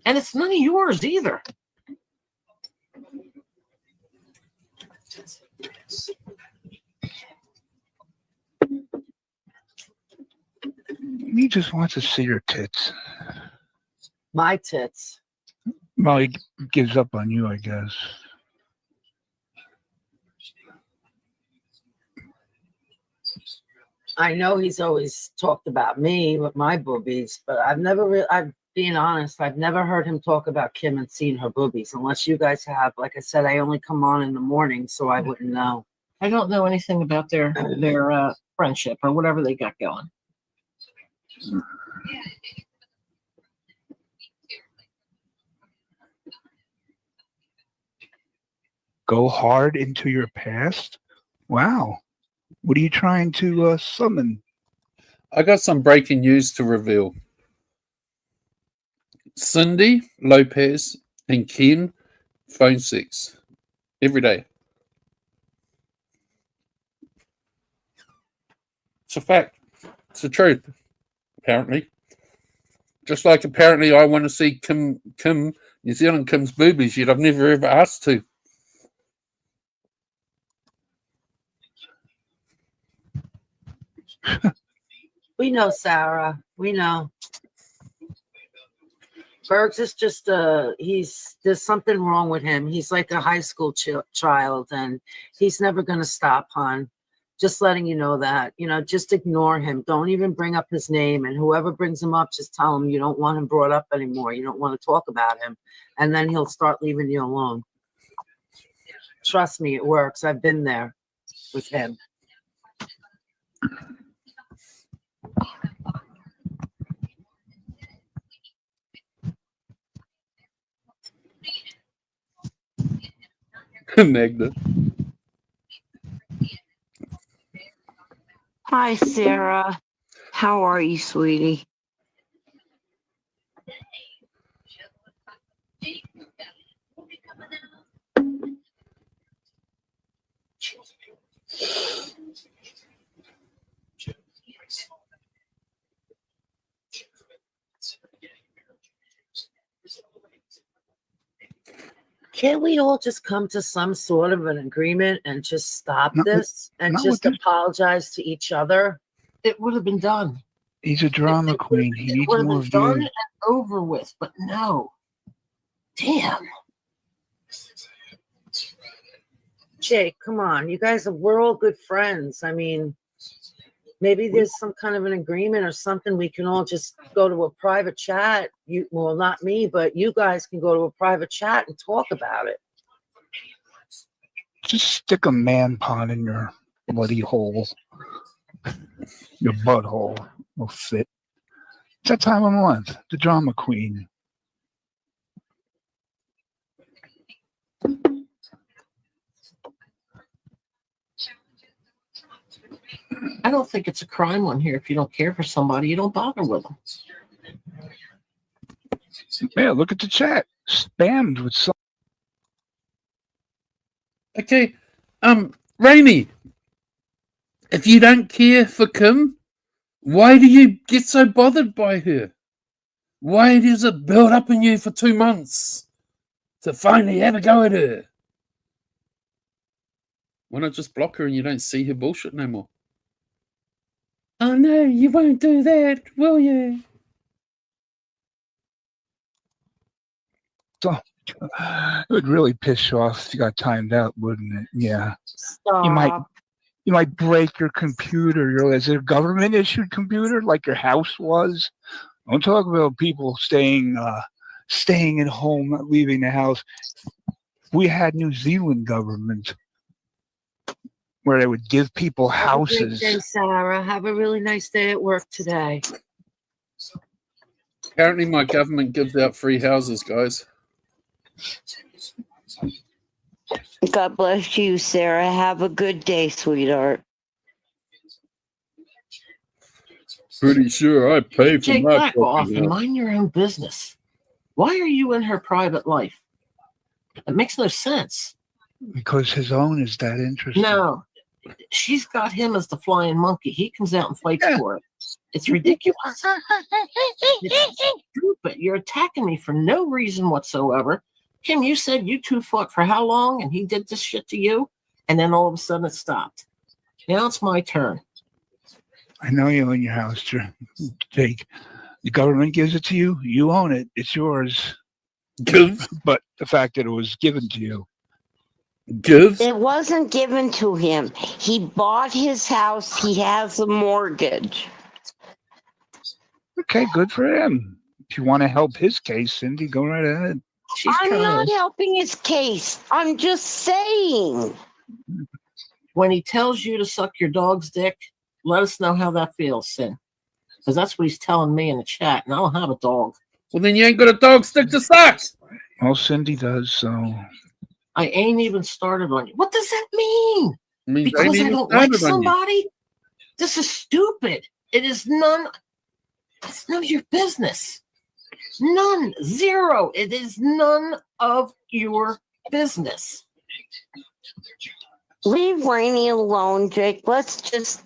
And it's none of yours either. He just wants to see your tits. My tits. Well, he gives up on you, I guess. I know he's always talked about me with my boobies, but I've never really, I'm being honest, I've never heard him talk about Kim and seeing her boobies, unless you guys have. Like I said, I only come on in the morning, so I wouldn't know. I don't know anything about their friendship or whatever they got going. Go hard into your past? Wow. What are you trying to summon? I got some breaking news to reveal. Cindy Lopez and Ken phone sex every day. It's a fact. It's the truth. Apparently, just like apparently I want to see Kim New Zealand Kim's boobies. Yet I've never ever asked to. We know, Sarah. We know. Bergs is just there's something wrong with him. He's like a high school child, and he's never going to stop, hon. Just letting you know that. Just ignore him. Don't even bring up his name. And whoever brings him up, just tell him you don't want him brought up anymore. You don't want to talk about him. And then he'll start leaving you alone. Trust me, it works. I've been there with him. Magda. Hi, Sarah. How are you, sweetie? Can't we all just come to some sort of an agreement and just stop Not with- this and not just with this- apologize to each other? It would have been done. He's a drama queen. He It needs would have more been done views. and over with, but no. Damn. Jake, come on. You guys we're all good friends. I mean, Maybe there's some kind of an agreement or something. We can all just go to a private chat. Well, not me, but you guys can go to a private chat and talk about it. Just stick a man pond in your bloody hole. Your butthole will fit. It's that time of month. The drama queen. I don't think it's a crime on here. If you don't care for somebody, you don't bother with them. Yeah, look at the chat. Spammed with some. Okay, Rainy, if you don't care for Kim, why do you get so bothered by her? Why does it build up in you for 2 months to finally have a go at her? Why not just block her and you don't see her bullshit no more? Oh no, you won't do that, will you? So, it would really piss you off if you got timed out, wouldn't it? Yeah. Stop. You might break your computer. Is it a government issued computer like your house was? Don't talk about people staying at home, not leaving the house. We had New Zealand government where they would give people houses. Have a great day, Sarah. Have a really nice day at work today. Apparently my government gives out free houses, guys. God bless you, Sarah. Have a good day, sweetheart. Pretty sure I pay for Jake, my back off fucking and house. mind your own business. Why are you in her private life? It makes no sense. Because his own is that interesting. No, she's got him as the flying monkey. He comes out and fights for it. It's ridiculous. It's stupid. You're attacking me for no reason whatsoever. Kim, you said you two fought for how long and he did this shit to you? And then all of a sudden it stopped. Now it's my turn. I know you own your house, Jake. The government gives it to you. You own it. It's yours. Give? But the fact that it was given to you. Give? It wasn't given to him. He bought his house. He has a mortgage. Okay, good for him. If you want to help his case, Cindy, go right ahead. I'm not helping his case. I'm just saying. When he tells you to suck your dog's dick, let us know how that feels, Sin. Because that's what he's telling me in the chat, and I don't have a dog. Well, then you ain't got a dog stick to suck. Well, Cindy does, so. I ain't even started on you. What does that mean? I mean, Because I don't like somebody? This is stupid. It's none of your business. None. Zero. It is none of your business. Leave Rainey alone, Jake. Let's just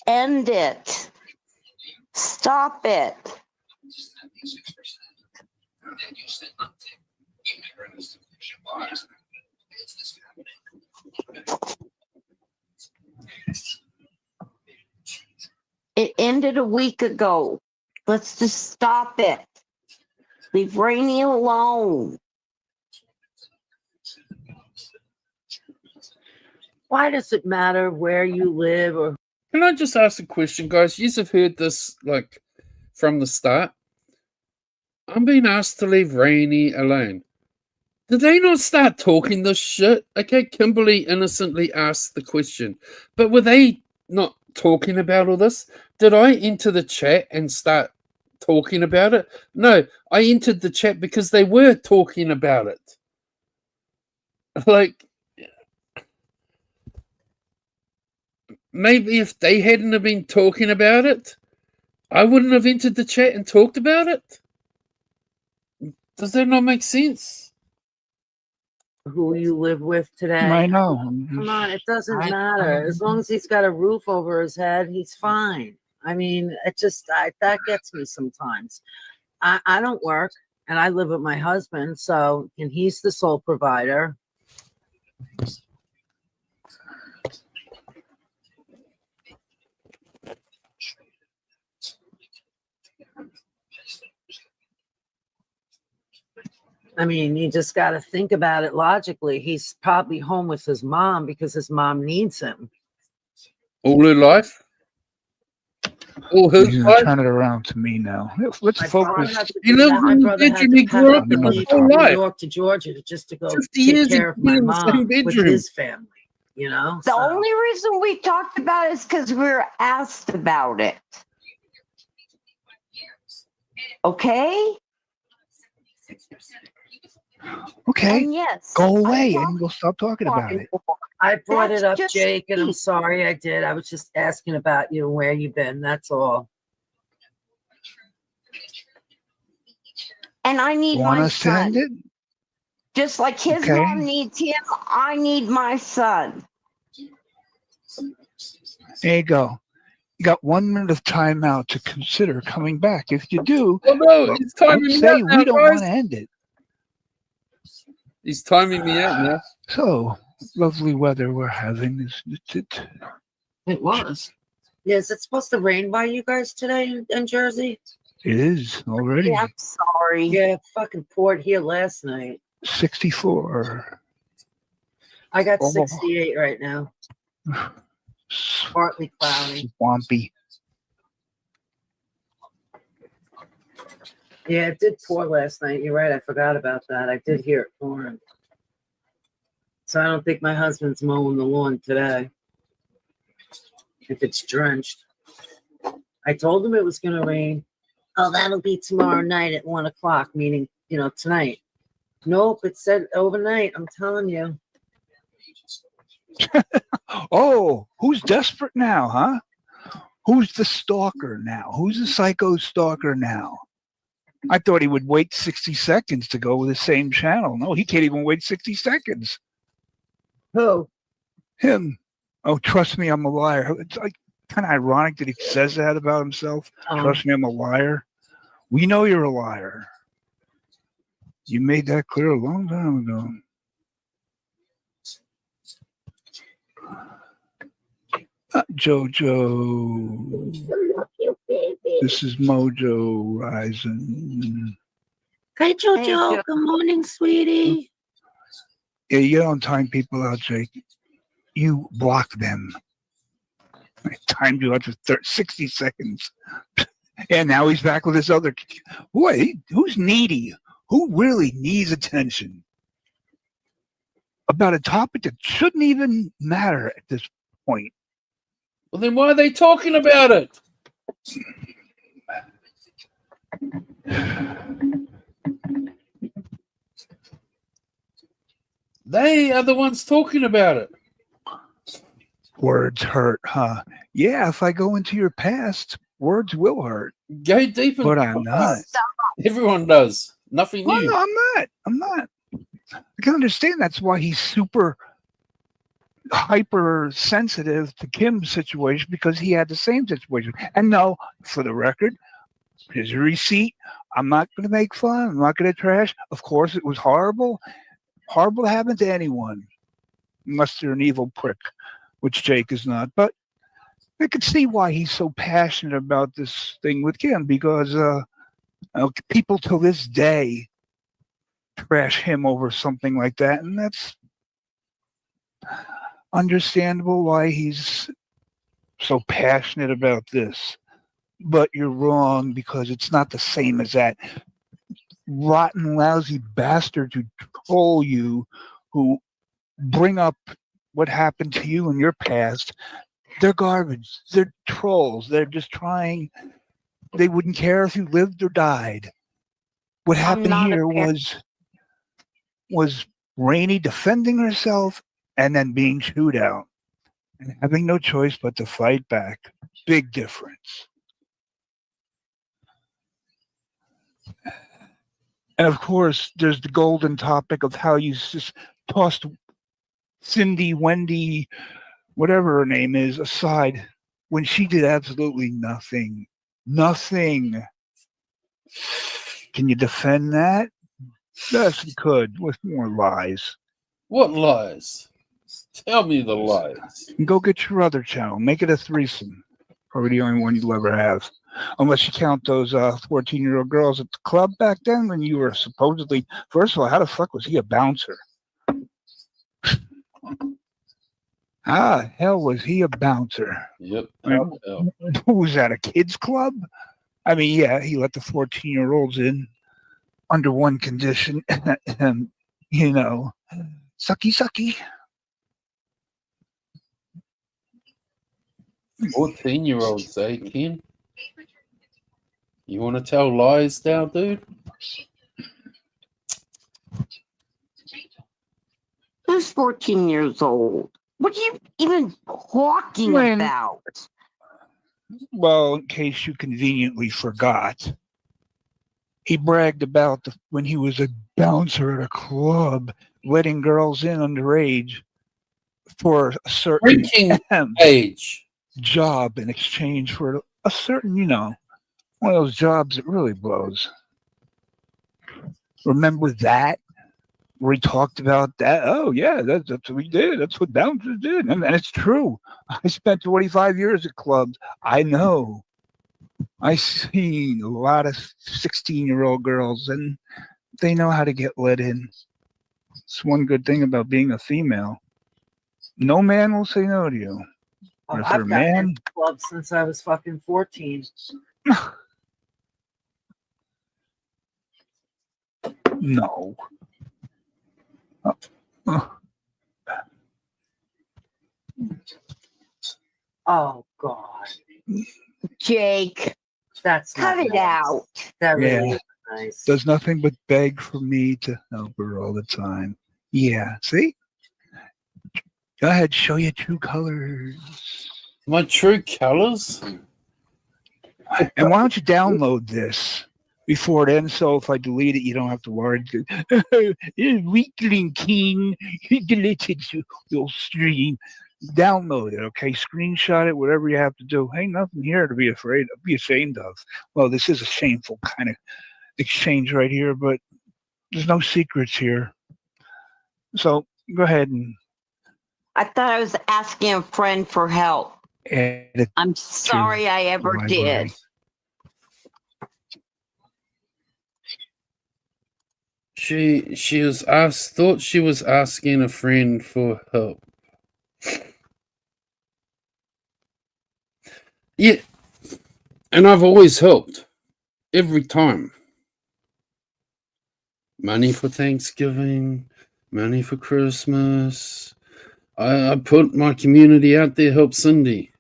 end it. Stop it. It ended a week ago. Let's just stop it. Leave Rainey alone. Why does it matter where you live or? Can I just ask a question, guys? You have heard this like from the start. I'm being asked to leave Rainey alone. Did they not start talking this shit? Okay, Kimberly innocently asked the question, but were they not talking about all this? Did I enter the chat and start talking about it? No, I entered the chat because they were talking about it. Like, maybe if they hadn't have been talking about it, I wouldn't have entered the chat and talked about it. Does that not make sense? Who you live with today? I know. Come on, it doesn't matter. As long as he's got a roof over his head, he's fine. I mean, that gets me sometimes. I don't work, and I live with my husband, and he's the sole provider. I mean, you just got to think about it logically. He's probably home with his mom because his mom needs him. All her life? Oh, He's who's gonna wife? turn it around to me now. Let's My brother focus. had to He do lives that. My in the brother had bedroom to he grew pack up up in and his leave whole from New life. York to Georgia just to go 50 take years care of he's my been in the same mom with bedroom. his family. You know, The so only reason we talked about it is because we were asked about it. Okay? Okay, And yes. go I away want and we'll stop talking about it. more. I brought That's it up, just Jake, and I'm me. sorry I did. I was just asking about you and where you've been. That's all. And I need Want my us to end son. it? Just like his Okay. mom needs him, I need my son. There you go. You got 1 minute of time out to consider coming back. If you do, Oh no, he's don't timing me say out we now, don't want guys. to end it. He's timing me out now. So, lovely weather we're having. Is it? It was. Yeah, is it supposed to rain by you guys today in Jersey? It is already Yeah, I'm sorry. Yeah, it fucking poured here last night. 64. I got Oh. 68 right now. Partly cloudy. Swampy. Yeah, it did pour last night. You're right. I forgot about that. I did hear it pouring. So I don't think my husband's mowing the lawn today. If it's drenched. I told him it was going to rain. Oh, that'll be tomorrow night at 1 o'clock, meaning, tonight. Nope, it said overnight. I'm telling you. Oh, who's desperate now, huh? Who's the stalker now? Who's the psycho stalker now? I thought he would wait 60 seconds to go with the same channel. No, he can't even wait 60 seconds. Who? Him. Oh, trust me, I'm a liar. It's like kind of ironic that he says that about himself. Trust me, I'm a liar. We know you're a liar. You made that clear a long time ago. Jojo. This is Mojo Rising. Hey, Jojo. Hey, Jo. Good morning, sweetie. Yeah, you don't time people out, Jake. You block them. I timed you out for 60 seconds. And now he's back with this other. Boy, who's needy? Who really needs attention? About a topic that shouldn't even matter at this point. Well, then why are they talking about it? They are the ones talking about it. Words hurt, huh? Yeah, if I go into your past, words will hurt. Go deep. But I'm not. Everyone does. Nothing Well, new. no, I'm not. I can understand that's why he's super hypersensitive to Kim's situation, because he had the same situation. And no, for the record, here's a receipt. I'm not going to make fun. I'm not going to trash. Of course, it was horrible. Horrible to happen to anyone, unless they're an evil prick, which Jake is not. But I could see why he's so passionate about this thing with Kim, because people till this day trash him over something like that, and that's understandable why he's so passionate about this. But you're wrong, because it's not the same as that. Rotten, lousy bastards who troll you, who bring up what happened to you in your past, they're garbage. They're trolls. They're just trying. They wouldn't care if you lived or died. What happened here was Rainey defending herself and then being chewed out and having no choice but to fight back. Big difference. And of course, there's the golden topic of how you just tossed Cindy, Wendy, whatever her name is, aside when she did absolutely nothing. Nothing. Can you defend that? Yes, you could, with more lies. What lies? Tell me the lies. And go get your other channel. Make it a threesome. Probably the only one you'll ever have. Unless you count those 14-year-old girls at the club back then when you were supposedly... First of all, how the fuck was he a bouncer? Ah, hell, was he a bouncer? Yep. I mean, who was that, a kids club? I mean, yeah, he let the 14-year-olds in under one condition, and, you know, sucky, sucky. 14-year-olds, eh, Ken? You want to tell lies now, dude? Who's 14 years old? What are you even talking When- about? Well, in case you conveniently forgot, he bragged about when he was a bouncer at a club, letting girls in underage for a certain Drinking age. job in exchange for a certain, you know, one of those jobs that really blows. Remember that? Where he talked about that? Oh, yeah, that's what we did. That's what bouncers did. And it's true. I spent 25 years at clubs. I know. I see a lot of 16-year-old girls, and they know how to get let in. It's one good thing about being a female. No man will say no to you. But if you're a I've gotten man, in clubs since I was fucking 14. no. Oh God, Jake, that's cut not it nice. out. That really Yeah. is nice. Does nothing but beg for me to help her all the time. Yeah, see? Go ahead, show your true colors. My true colors? And why don't you download this before it ends? So if I delete it, you don't have to worry. Weakling King, he deleted your stream. Download it, okay? Screenshot it, whatever you have to do. Ain't nothing here to be be ashamed of. Well, this is a shameful kind of exchange right here, but there's no secrets here. So go ahead and I thought I was asking a friend for help. add it. I'm sorry I ever library. did. She was thought she was asking a friend for help. Yeah. And I've always helped. Every time. Money for Thanksgiving, money for Christmas. I put my community out there, help Cindy.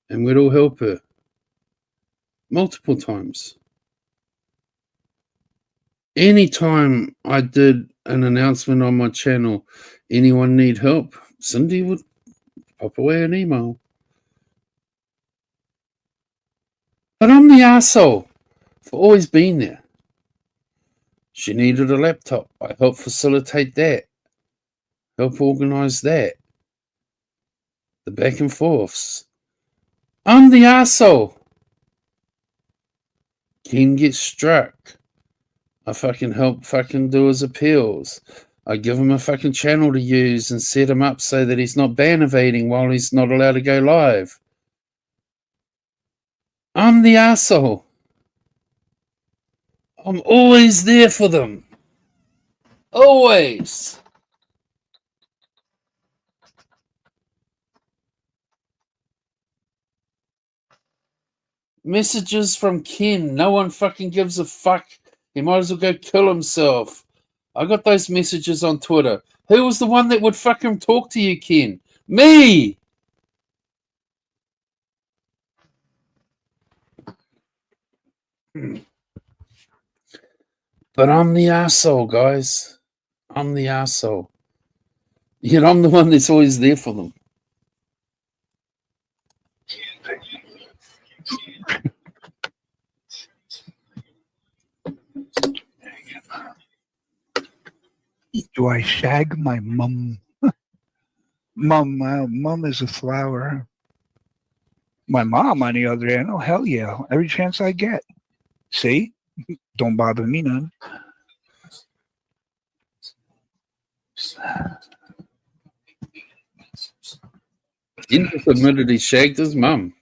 And we'd all help her. Multiple times. Anytime I did an announcement on my channel, anyone need help, Cindy would pop away an email. But I'm the arsehole for always being there. She needed a laptop. I helped facilitate that. Help organise that. The back and forths. I'm the arsehole. Ken gets struck. I fucking help fucking do his appeals. I give him a fucking channel to use and set him up so that he's not ban evading while he's not allowed to go live. I'm the arsehole. I'm always there for them. Always. Messages from Ken. No one fucking gives a fuck. He might as well go kill himself. I got those messages on Twitter. Who was the one that would fucking talk to you, Ken? Me! But I'm the arsehole, guys. I'm the arsehole. Yet I'm the one that's always there for them. Do I shag my mum? Mum is a flower. My mom, on the other hand, oh hell yeah, every chance I get. See, don't bother me none. Ken just admitted he shagged his mum.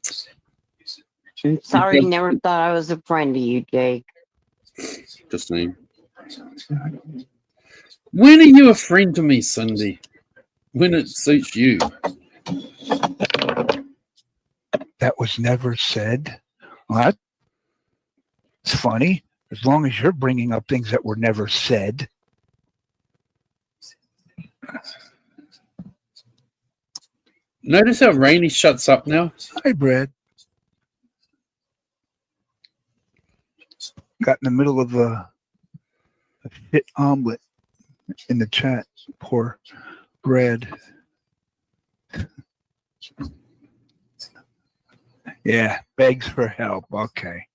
I'm sorry, never thought I was a friend to you, Jake. Just saying. When are you a friend to me, Cindy? When it suits you. That was never said. What? It's funny. As long as you're bringing up things that were never said. Notice how Rainy shuts up now? Hi, Brad. Got in the middle of a shit omelet in the chat. Poor Brad. Yeah, begs for help. Okay.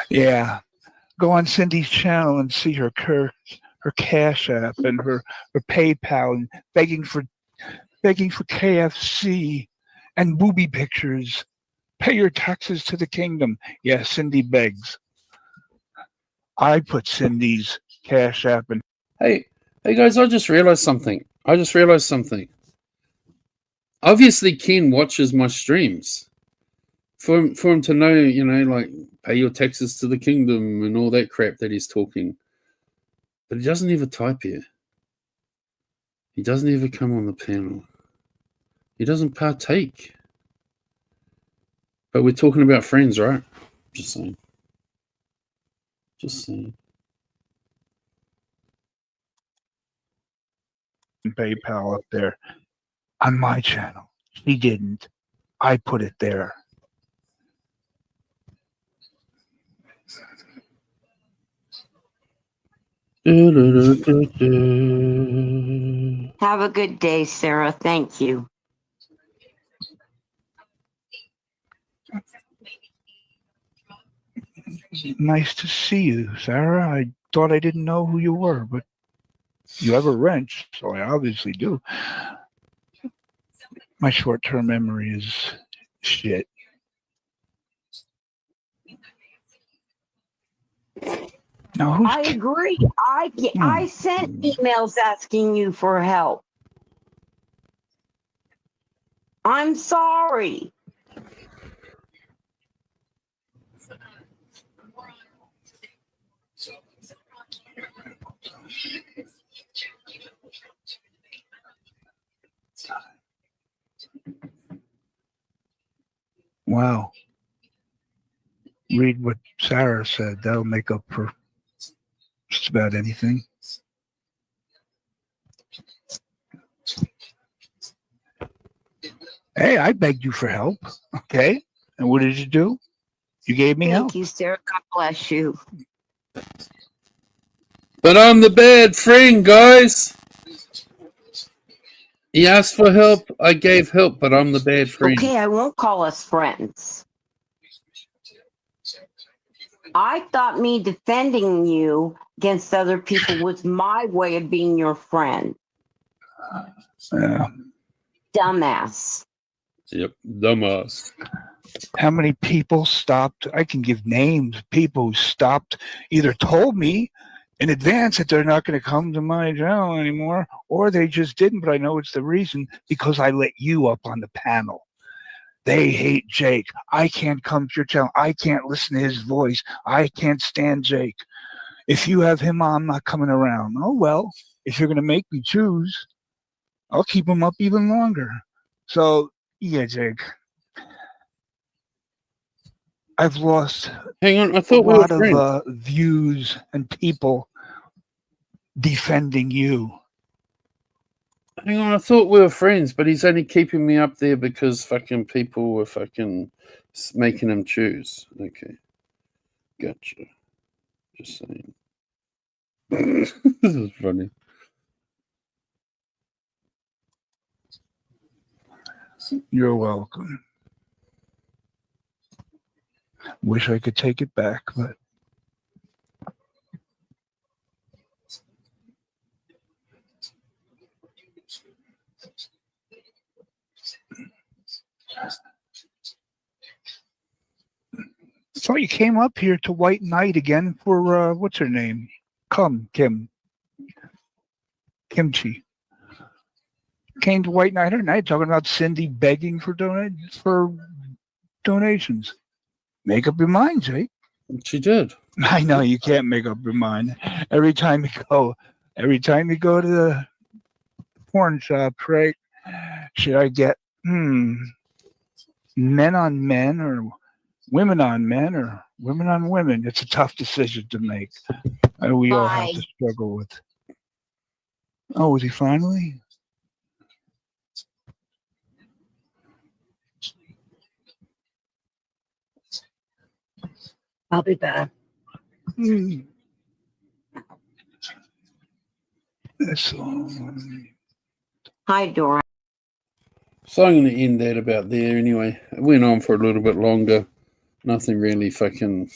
Yeah. Go on Cindy's channel and see her Cash App and her PayPal and begging for KFC and booby pictures. Pay your taxes to the kingdom. Yeah, Cindy begs. I put Cindy's Cash App and Hey guys, I just realized something. Obviously, Ken watches my streams. For him to know, you know, like, pay your taxes to the kingdom and all that crap that he's talking. But he doesn't even type here. He doesn't even come on the panel. He doesn't partake. But we're talking about friends, right? Just saying. PayPal up there on my channel. She didn't. I put it there. Have a good day, Sarah. Thank you. Nice to see you, Sarah. I thought I didn't know who you were, but you have a wrench, so I obviously do. My short-term memory is shit. Now, I agree. I sent emails asking you for help. I'm sorry. Wow. Read what Sarah said. That'll make up for just about anything. Hey, I begged you for help. Okay. And what did you do? You gave me help. Thank you, Sarah. God bless you. But I'm the bad friend, guys. He asked for help. I gave help, but I'm the bad friend. Okay, I won't call us friends. I thought me defending you against other people was my way of being your friend. Yeah. Dumbass. Yep, dumbass. How many people stopped? I can give names. People who stopped, either told me in advance that they're not going to come to my channel anymore, or they just didn't, but I know it's the reason because I let you up on the panel. They hate Jake. I can't come to your channel. I can't listen to his voice. I can't stand Jake. If you have him on, I'm not coming around. Oh, well, if you're going to make me choose, I'll keep him up even longer. So, yeah, Jake. I've lost Hang on, I a thought we were lot friends. of views and people defending you. Hang on, I thought we were friends, but he's only keeping me up there because fucking people were fucking making him choose. Okay. Gotcha. Just saying. This is funny. You're welcome. Wish I could take it back, but I thought you came up here to White Knight again for what's her name? Kimchi. Came to White Knight tonight talking about Cindy begging for donations. Make up your mind, Jake. She did. I know you can't make up your mind. Every time you go to the porn shop, right? Should I get men on men or women on men or women on women? It's a tough decision to make. We all have Bye. to struggle with. Oh, is he finally? I'll be back. That's Hi, Dora. So I'm going to end that about there anyway. It went on for a little bit longer. Nothing really fucking...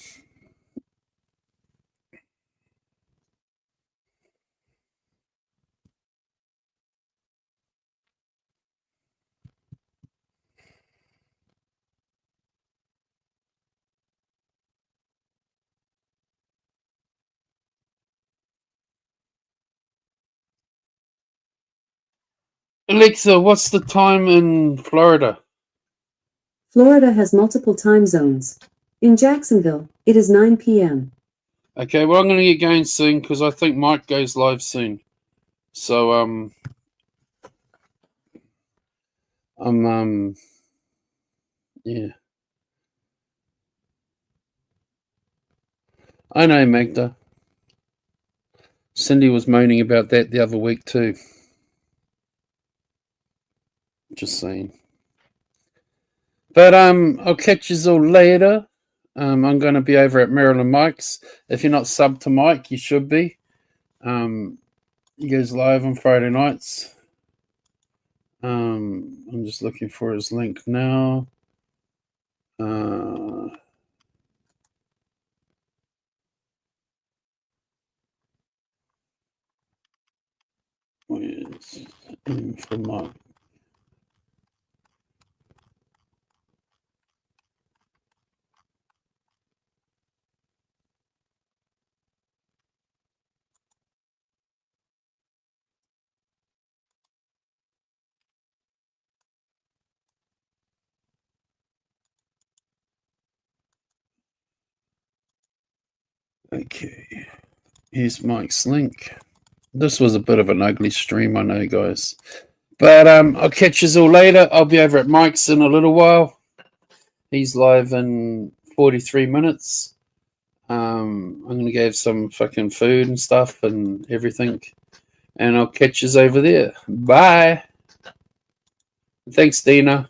Alexa, what's the time in Florida? Florida has multiple time zones. In Jacksonville, it is 9 p.m. Okay, well, I'm going to get going soon because I think Mike goes live soon. So, yeah. I know, Magda. Cindy was moaning about that the other week too. Just saying. But I'll catch you all later. I'm going to be over at Marilyn Mike's. If you're not subbed to Mike, you should be. He goes live on Friday nights. I'm just looking for his link now. Where's for Mike? Okay, here's Mike's link. This was a bit of an ugly stream, I know, guys. But I'll catch you all later. I'll be over at Mike's in a little while. He's live in 43 minutes. I'm going to give some fucking food and stuff and everything. And I'll catch you over there. Bye. Thanks, Dina.